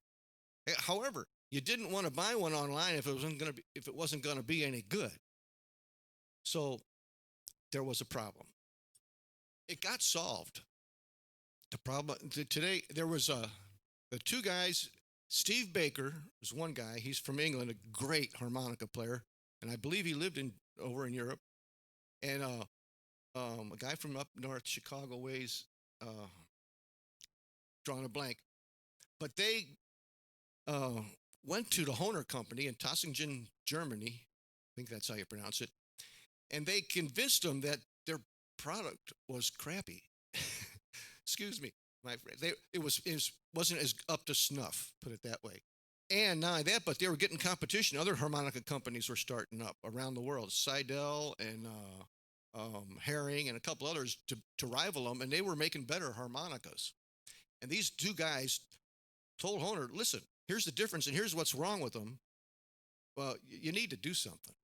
However, you didn't want to buy one online if it wasn't going to be any good. So there was a problem. It got solved. The problem today, there was the 2 guys. Steve Baker was one guy. He's from England, a great harmonica player, and I believe he lived over in Europe. And a guy from up north, Chicago ways, drawing a blank. But they went to the Honer company in Tassingen, Germany. I think that's how you pronounce it. And they convinced them that their product was crappy. Excuse me, my friend. It wasn't as up to snuff, put it that way. And not only that, but they were getting competition. Other harmonica companies were starting up around the world. Seidel and Herring and a couple others to rival them, and they were making better harmonicas. And these 2 guys told Honer, listen, here's the difference, and here's what's wrong with them. Well, you need to do something.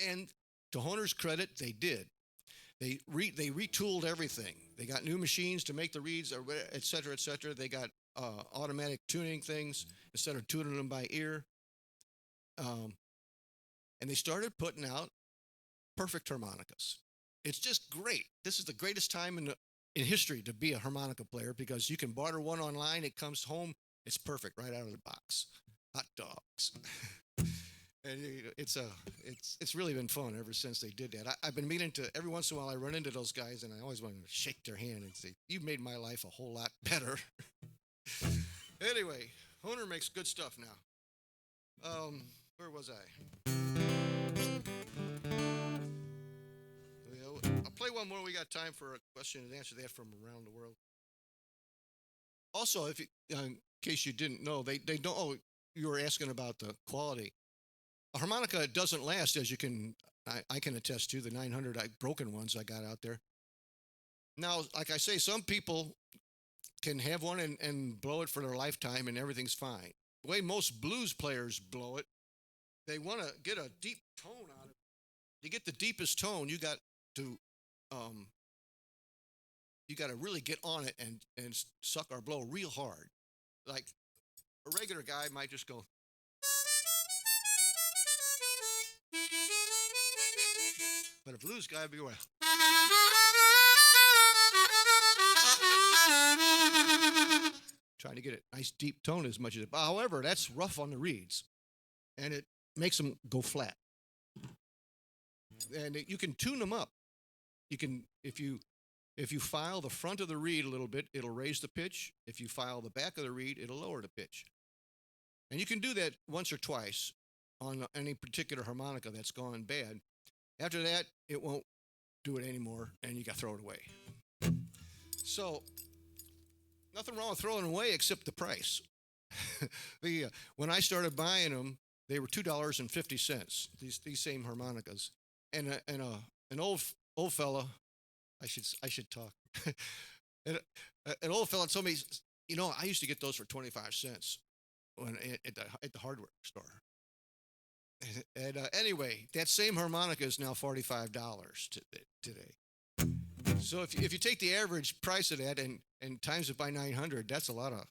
And to Honer's credit, they did. They retooled everything. They got new machines to make the reeds, et cetera, et cetera. They got automatic tuning things instead of tuning them by ear. And they started putting out perfect harmonicas. It's just great. This is the greatest time in history to be a harmonica player, because you can barter one online. It comes home. It's perfect right out of the box. Hot dogs. And it's really been fun ever since they did that. I've been meaning to, every once in a while I run into those guys, and I always want to shake their hand and say, you've made my life a whole lot better. Anyway, Honer makes good stuff now. Where was I? I'll play one more. We got time for a question and answer that from around the world. Also, in case you didn't know, they don't. Oh, you were asking about the quality. A harmonica doesn't last, as I can attest to, the 900 broken ones I got out there. Now, like I say, some people can have one and blow it for their lifetime and everything's fine. The way most blues players blow it, they want to get a deep tone out of it. To get the deepest tone, um, you got to really get on it and suck or blow real hard. Like a regular guy might just go. But a blues guy would be going. Trying to get a nice deep tone as much as it. However, that's rough on the reeds, and it makes them go flat. And you can tune them up. You can if you file the front of the reed a little bit, it'll raise the pitch. If you file the back of the reed, it'll lower the pitch. And you can do that once or twice on any particular harmonica that's gone bad. After that, it won't do it anymore, and you got to throw it away. So, nothing wrong with throwing them away except the price. When I started buying them, they were $2.50. These same harmonicas, and an old fella, I should talk. An old fella told me, I used to get those for 25 cents at the hardware store. And anyway, that same harmonica is now $45 today. So if you take the average price of that and times it by 900, that's a lot of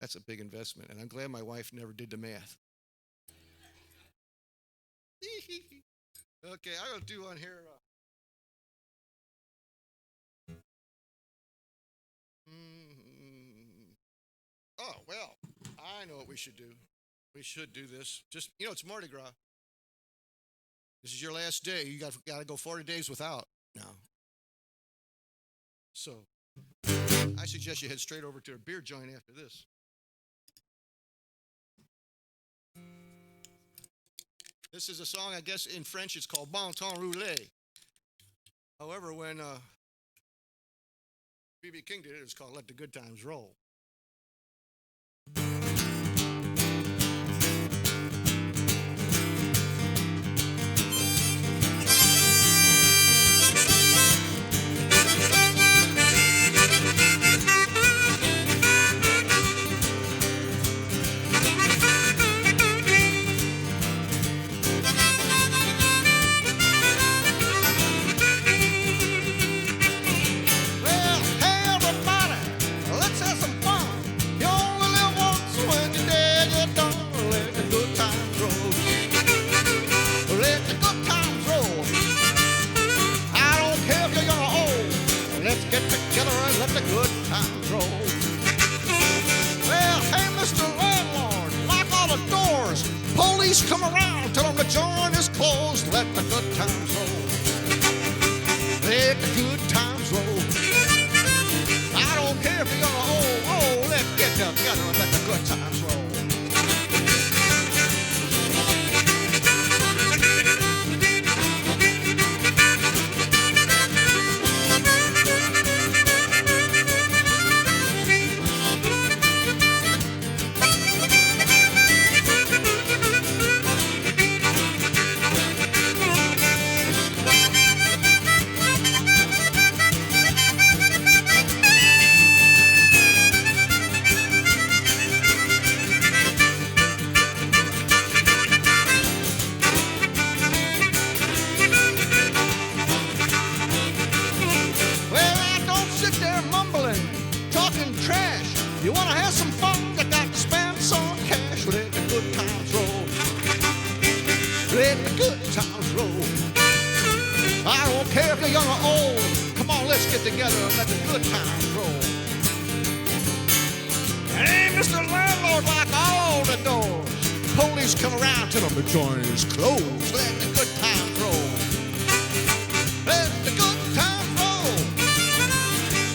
that's a big investment. And I'm glad my wife never did the math. Okay, I'm gonna do one here. Oh well, I know what we should do. We should do this. Just, it's Mardi Gras. This is your last day. You got to go 40 days without now. So I suggest you head straight over to a beer joint after this. This is a song, I guess in French it's called Bon Temps Roulé. However, when B.B. King did it, it's called Let the Good Times Roll. Come around, tell them the joint is closed. Let the good times roll. Let the good times roll. I don't care if you're gonna let's get together and let the good times roll. Together and let the good times roll. Hey, Mr. Landlord, lock all the doors. Police come around, tell them the joint is closed. Let the good times roll. Let the good times roll.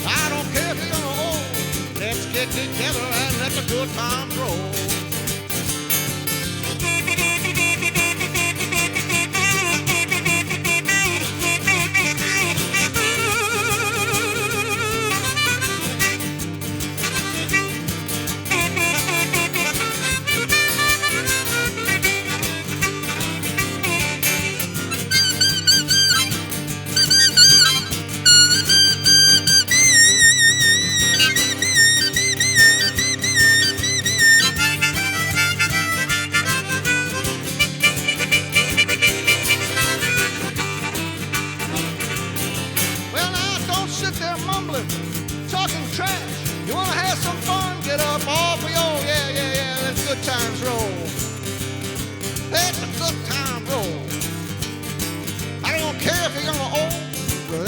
I don't care if you're gonna old. Let's get together and let the good times roll.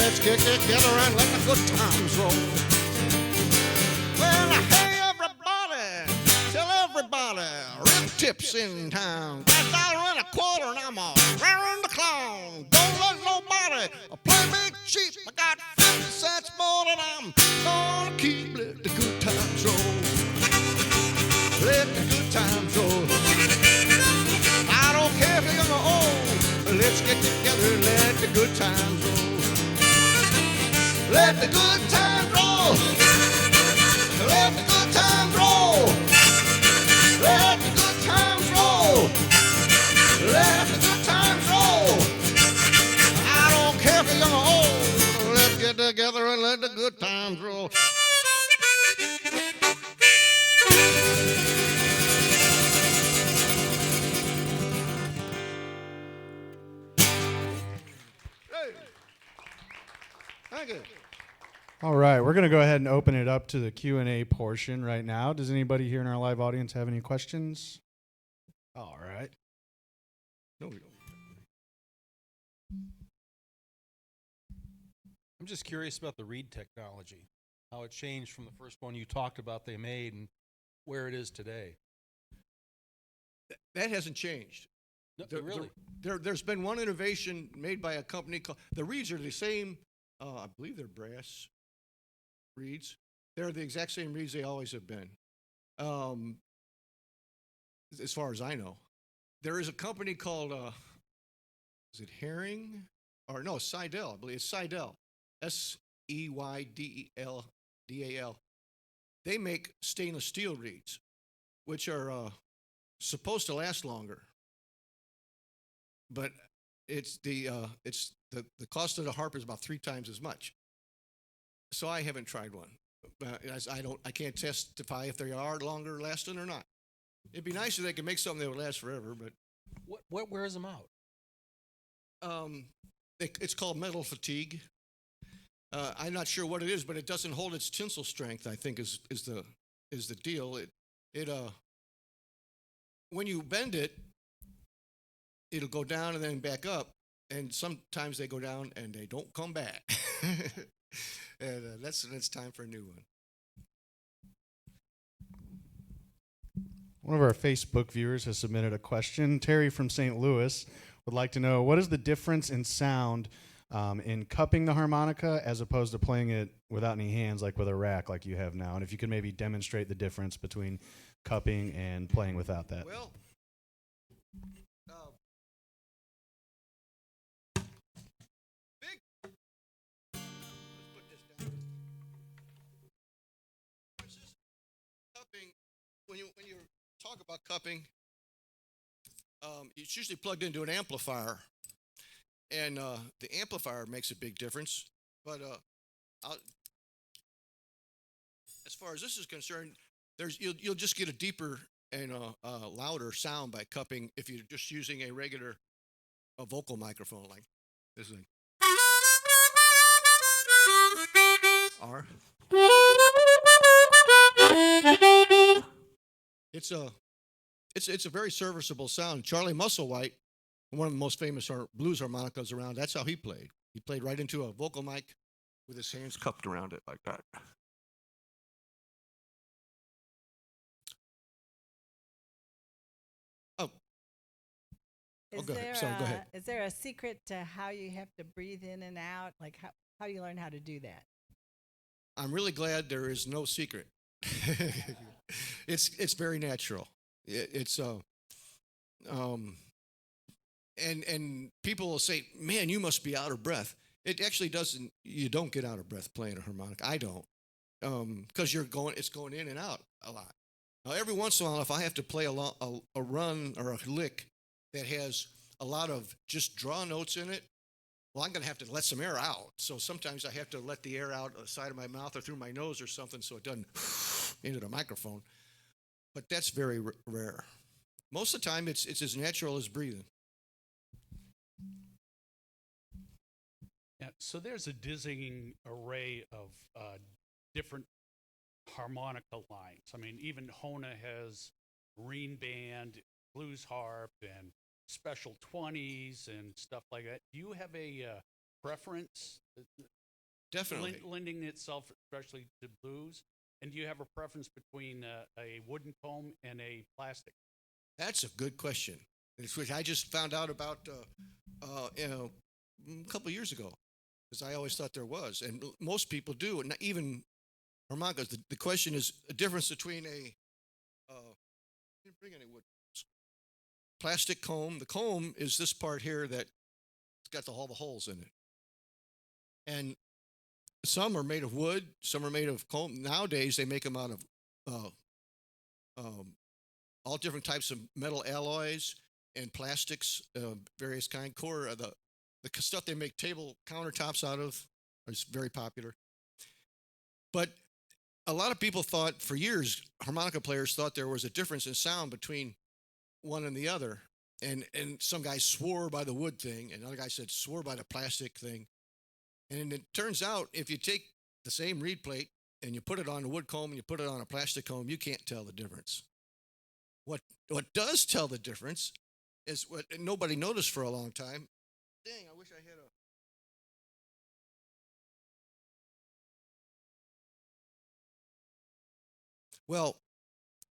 Let's get together and let the good times roll. Well, hey everybody, tell everybody, rip tips in town. Got $1.25 and I'm a raring the clown. Don't let nobody play me cheap. I got 50 cents more than I'm gonna keep. Let the good times roll. Let the good times roll. I don't care if you're young or old. Let's get together and let the good times roll. Let the good times roll. Let the good times roll. Let the good times roll. Let the good times roll. I don't care if you're young or old. Let's get together and let the good times roll. Hey. Thank you. All right, we're going to go ahead and open it up to the Q&A portion right now. Does anybody here in our live audience have any questions? All right. No, we don't. I'm just curious about the reed technology, how it changed from the first one you talked about they made and where it is today. That hasn't changed. No, There- really? There's been one innovation made by a company called, the reeds are the same, I believe they're brass reeds. They're the exact same reeds they always have been, as far as I know. There is a company called, is it Herring? Or no, Seidel, I believe it's Seidel. Seydel. They make stainless steel reeds, which are supposed to last longer. But it's the cost of the harp is about 3 times as much. So I haven't tried one. As I can't testify if they are longer lasting or not. It'd be nice if they could make something that would last forever, but What wears them out? it's called metal fatigue. I'm not sure what it is, but it doesn't hold its tensile strength, I think is the deal. It when you bend it, it'll go down and then back up, and sometimes they go down and they don't come back. And that's time for a new one. One of our Facebook viewers has submitted a question. Terry from St. Louis would like to know, what is the difference in sound in cupping the harmonica as opposed to playing it without any hands, like with a rack like you have now? And if you could maybe demonstrate the difference between cupping and playing without that. Well, big. Let's put this down. Cupping. When you talk about cupping, it's usually plugged into an amplifier, and the amplifier makes a big difference. But as far as this is concerned, you'll just get a deeper and louder sound by cupping if you're just using a regular vocal microphone like this thing. Or it's a very serviceable sound. Charlie Musselwhite, one of the most famous blues harmonicas around, that's how he played. He played right into a vocal mic with his hands cupped around it like that. Is go ahead. there Sorry, go ahead. Is there a secret to how you have to breathe in and out? Like how do you learn how to do that? I'm really glad there is no secret. It's very natural. And people will say, "Man, you must be out of breath." It actually doesn't. You don't get out of breath playing a harmonica. I don't, because it's going in and out a lot. Now, every once in a while, if I have to play a run or a lick that has a lot of just draw notes in it, well, I'm going to have to let some air out. So sometimes I have to let the air out the side of my mouth or through my nose or something so it doesn't into the microphone. But that's very rare. Most of the time, it's as natural as breathing. Yeah, so there's a dizzying array of different harmonica lines. I mean, even Hona has green band, blues harp, and special 20s and stuff like that. Do you have a preference Definitely. lending itself especially to blues? And do you have a preference between a wooden comb and a plastic? That's a good question. It's which I just found out about, a couple of years ago, because I always thought there was, and most people do, and even harmonicas. The question is a difference between a didn't bring any wood plastic comb. The comb is this part here that's got all the holes in it, and some are made of wood, some are made of comb. Nowadays, they make them out of uh, um, all different types of metal alloys and plastics, various kind. Core the stuff they make table countertops out of is very popular. But a lot of people thought for years, harmonica players thought there was a difference in sound between one and the other. And some guys swore by the wood thing, and another guy said swore by the plastic thing. And it turns out if you take the same reed plate and you put it on a wood comb and you put it on a plastic comb, you can't tell the difference. What does tell the difference is what nobody noticed for a long time. Dang, I wish I had a. Well,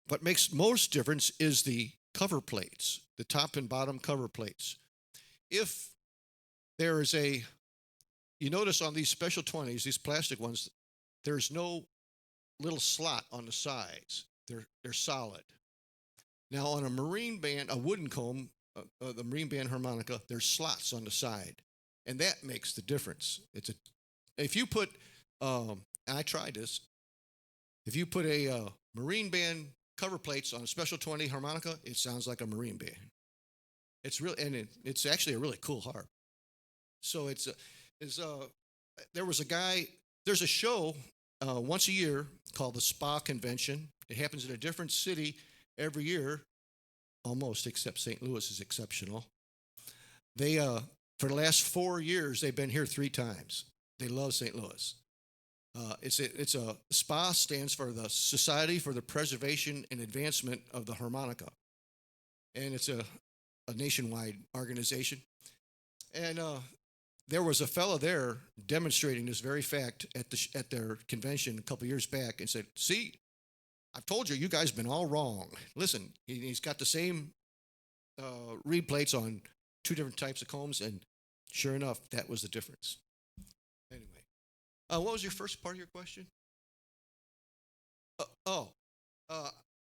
what makes most difference is the cover plates, the top and bottom cover plates. If there is you notice on these special 20s, these plastic ones, there's no little slot on the sides. They're solid. Now on a marine band, a wooden comb, the marine band harmonica, there's slots on the side, and that makes the difference. If you put, and I tried this, if you put a marine band cover plates on a special 20 harmonica, it sounds like a marine band. It's really, and it's actually a really cool harp. So there was a guy. There's a show once a year called the Spa Convention. It happens in a different city every year, almost, except St. Louis is exceptional. They for the last 4 years they've been here 3 times. They love St. Louis. It's a SPA stands for the Society for the Preservation and Advancement of the Harmonica, and it's a nationwide organization. And there was a fellow there demonstrating this very fact at their convention a couple years back, and said, "See, I've told you, you guys have been all wrong. Listen, he's got the same reed plates on 2 different types of combs, and sure enough, that was the difference." Anyway, what was your first part of your question?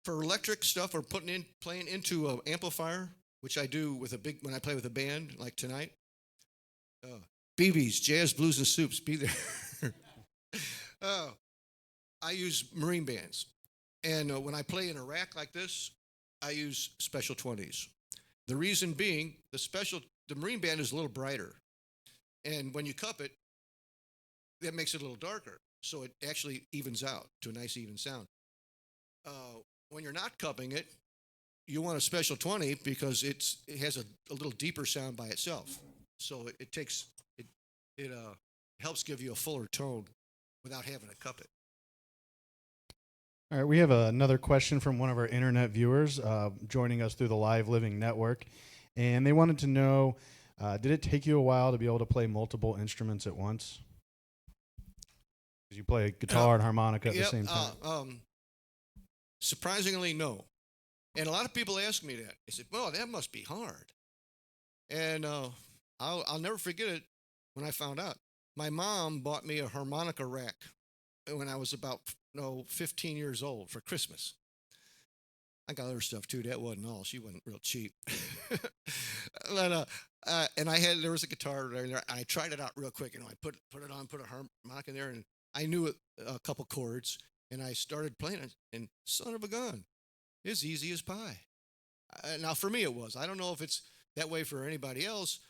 For electric stuff or playing into an amplifier, which I do when I play with a band like tonight. BBs, Jazz, Blues, and Soups, be there. I use marine bands. And when I play in a rack like this, I use special 20s. The reason being, the marine band is a little brighter. And when you cup it, that makes it a little darker. So it actually evens out to a nice even sound. When you're not cupping it, you want a special 20 because it has a little deeper sound by itself. So it helps give you a fuller tone without having to cup it. All right, we have another question from one of our internet viewers joining us through the Live Living Network. And they wanted to know, did it take you a while to be able to play multiple instruments at once? Because you play guitar and harmonica at the same time. Surprisingly, no. And a lot of people ask me that. They said, "Well, that must be hard." And I'll never forget it when I found out. My mom bought me a harmonica rack when I was about 15 years old for Christmas. I got other stuff too. That wasn't all. She wasn't real cheap. But, and there was a guitar there. I tried it out real quick. I put it on, put a harmonica in there, and I knew a couple chords, and I started playing it, and son of a gun, it's easy as pie. Now, for me, it was. I don't know if it's that way for anybody else,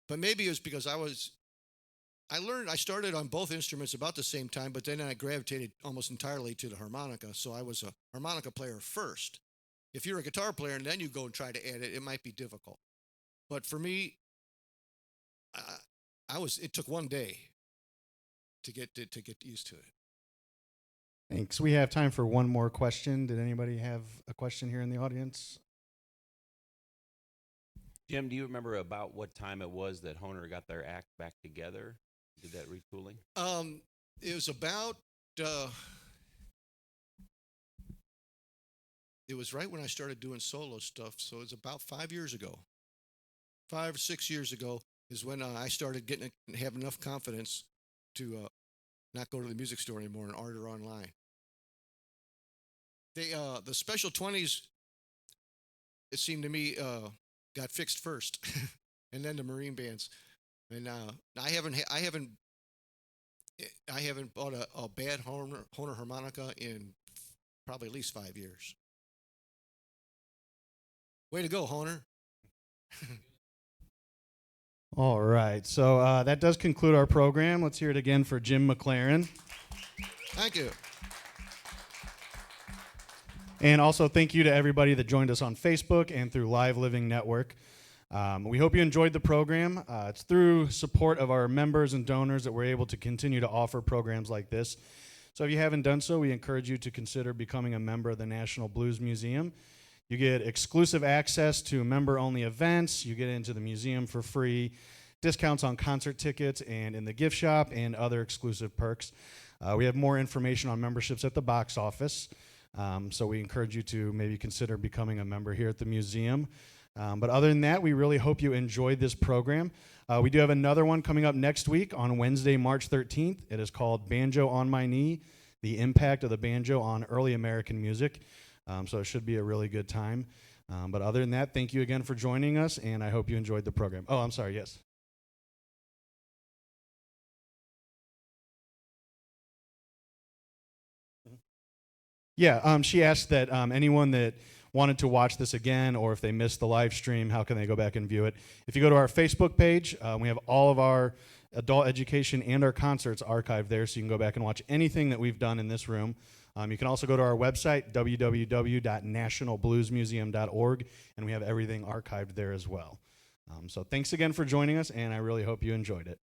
but maybe it was because I started on both instruments about the same time, but then I gravitated almost entirely to the harmonica, so I was a harmonica player first. If you're a guitar player and then you go and try to add it, it might be difficult. But for me, it took 1 day to get used to it. Thanks. We have time for one more question. Did anybody have a question here in the audience? Jim, do you remember about what time it was that Hohner got their act back together? Did that retooling? It was about. It was right when I started doing solo stuff, so it was about 5 years ago. 5 or 6 years ago is when I started have enough confidence to not go to the music store anymore and order online. The Special 20s, it seemed to me, got fixed first, and then the Marine bands. And I haven't bought a bad Hohner harmonica in probably at least 5 years. Way to go, Hohner. All right, so that does conclude our program. Let's hear it again for Jim McLaren. Thank you. And also thank you to everybody that joined us on Facebook and through Live Living Network. We hope you enjoyed the program. It's through support of our members and donors that we're able to continue to offer programs like this. So if you haven't done so, we encourage you to consider becoming a member of the National Blues Museum. You get exclusive access to member-only events. You get into the museum for free, discounts on concert tickets and in the gift shop, and other exclusive perks. We have more information on memberships at the box office. So we encourage you to maybe consider becoming a member here at the museum. But other than that, we really hope you enjoyed this program. We do have another one coming up next week on Wednesday, March 13th. It is called Banjo on My Knee, the impact of the banjo on early American music. So it should be a really good time. But other than that, thank you again for joining us, and I hope you enjoyed the program. Oh, I'm sorry, yes. Yeah, she asked that anyone that wanted to watch this again, or if they missed the live stream, how can they go back and view it? If you go to our Facebook page, we have all of our adult education and our concerts archived there, so you can go back and watch anything that we've done in this room. You can also go to our website, www.nationalbluesmuseum.org, and we have everything archived there as well. So thanks again for joining us, and I really hope you enjoyed it.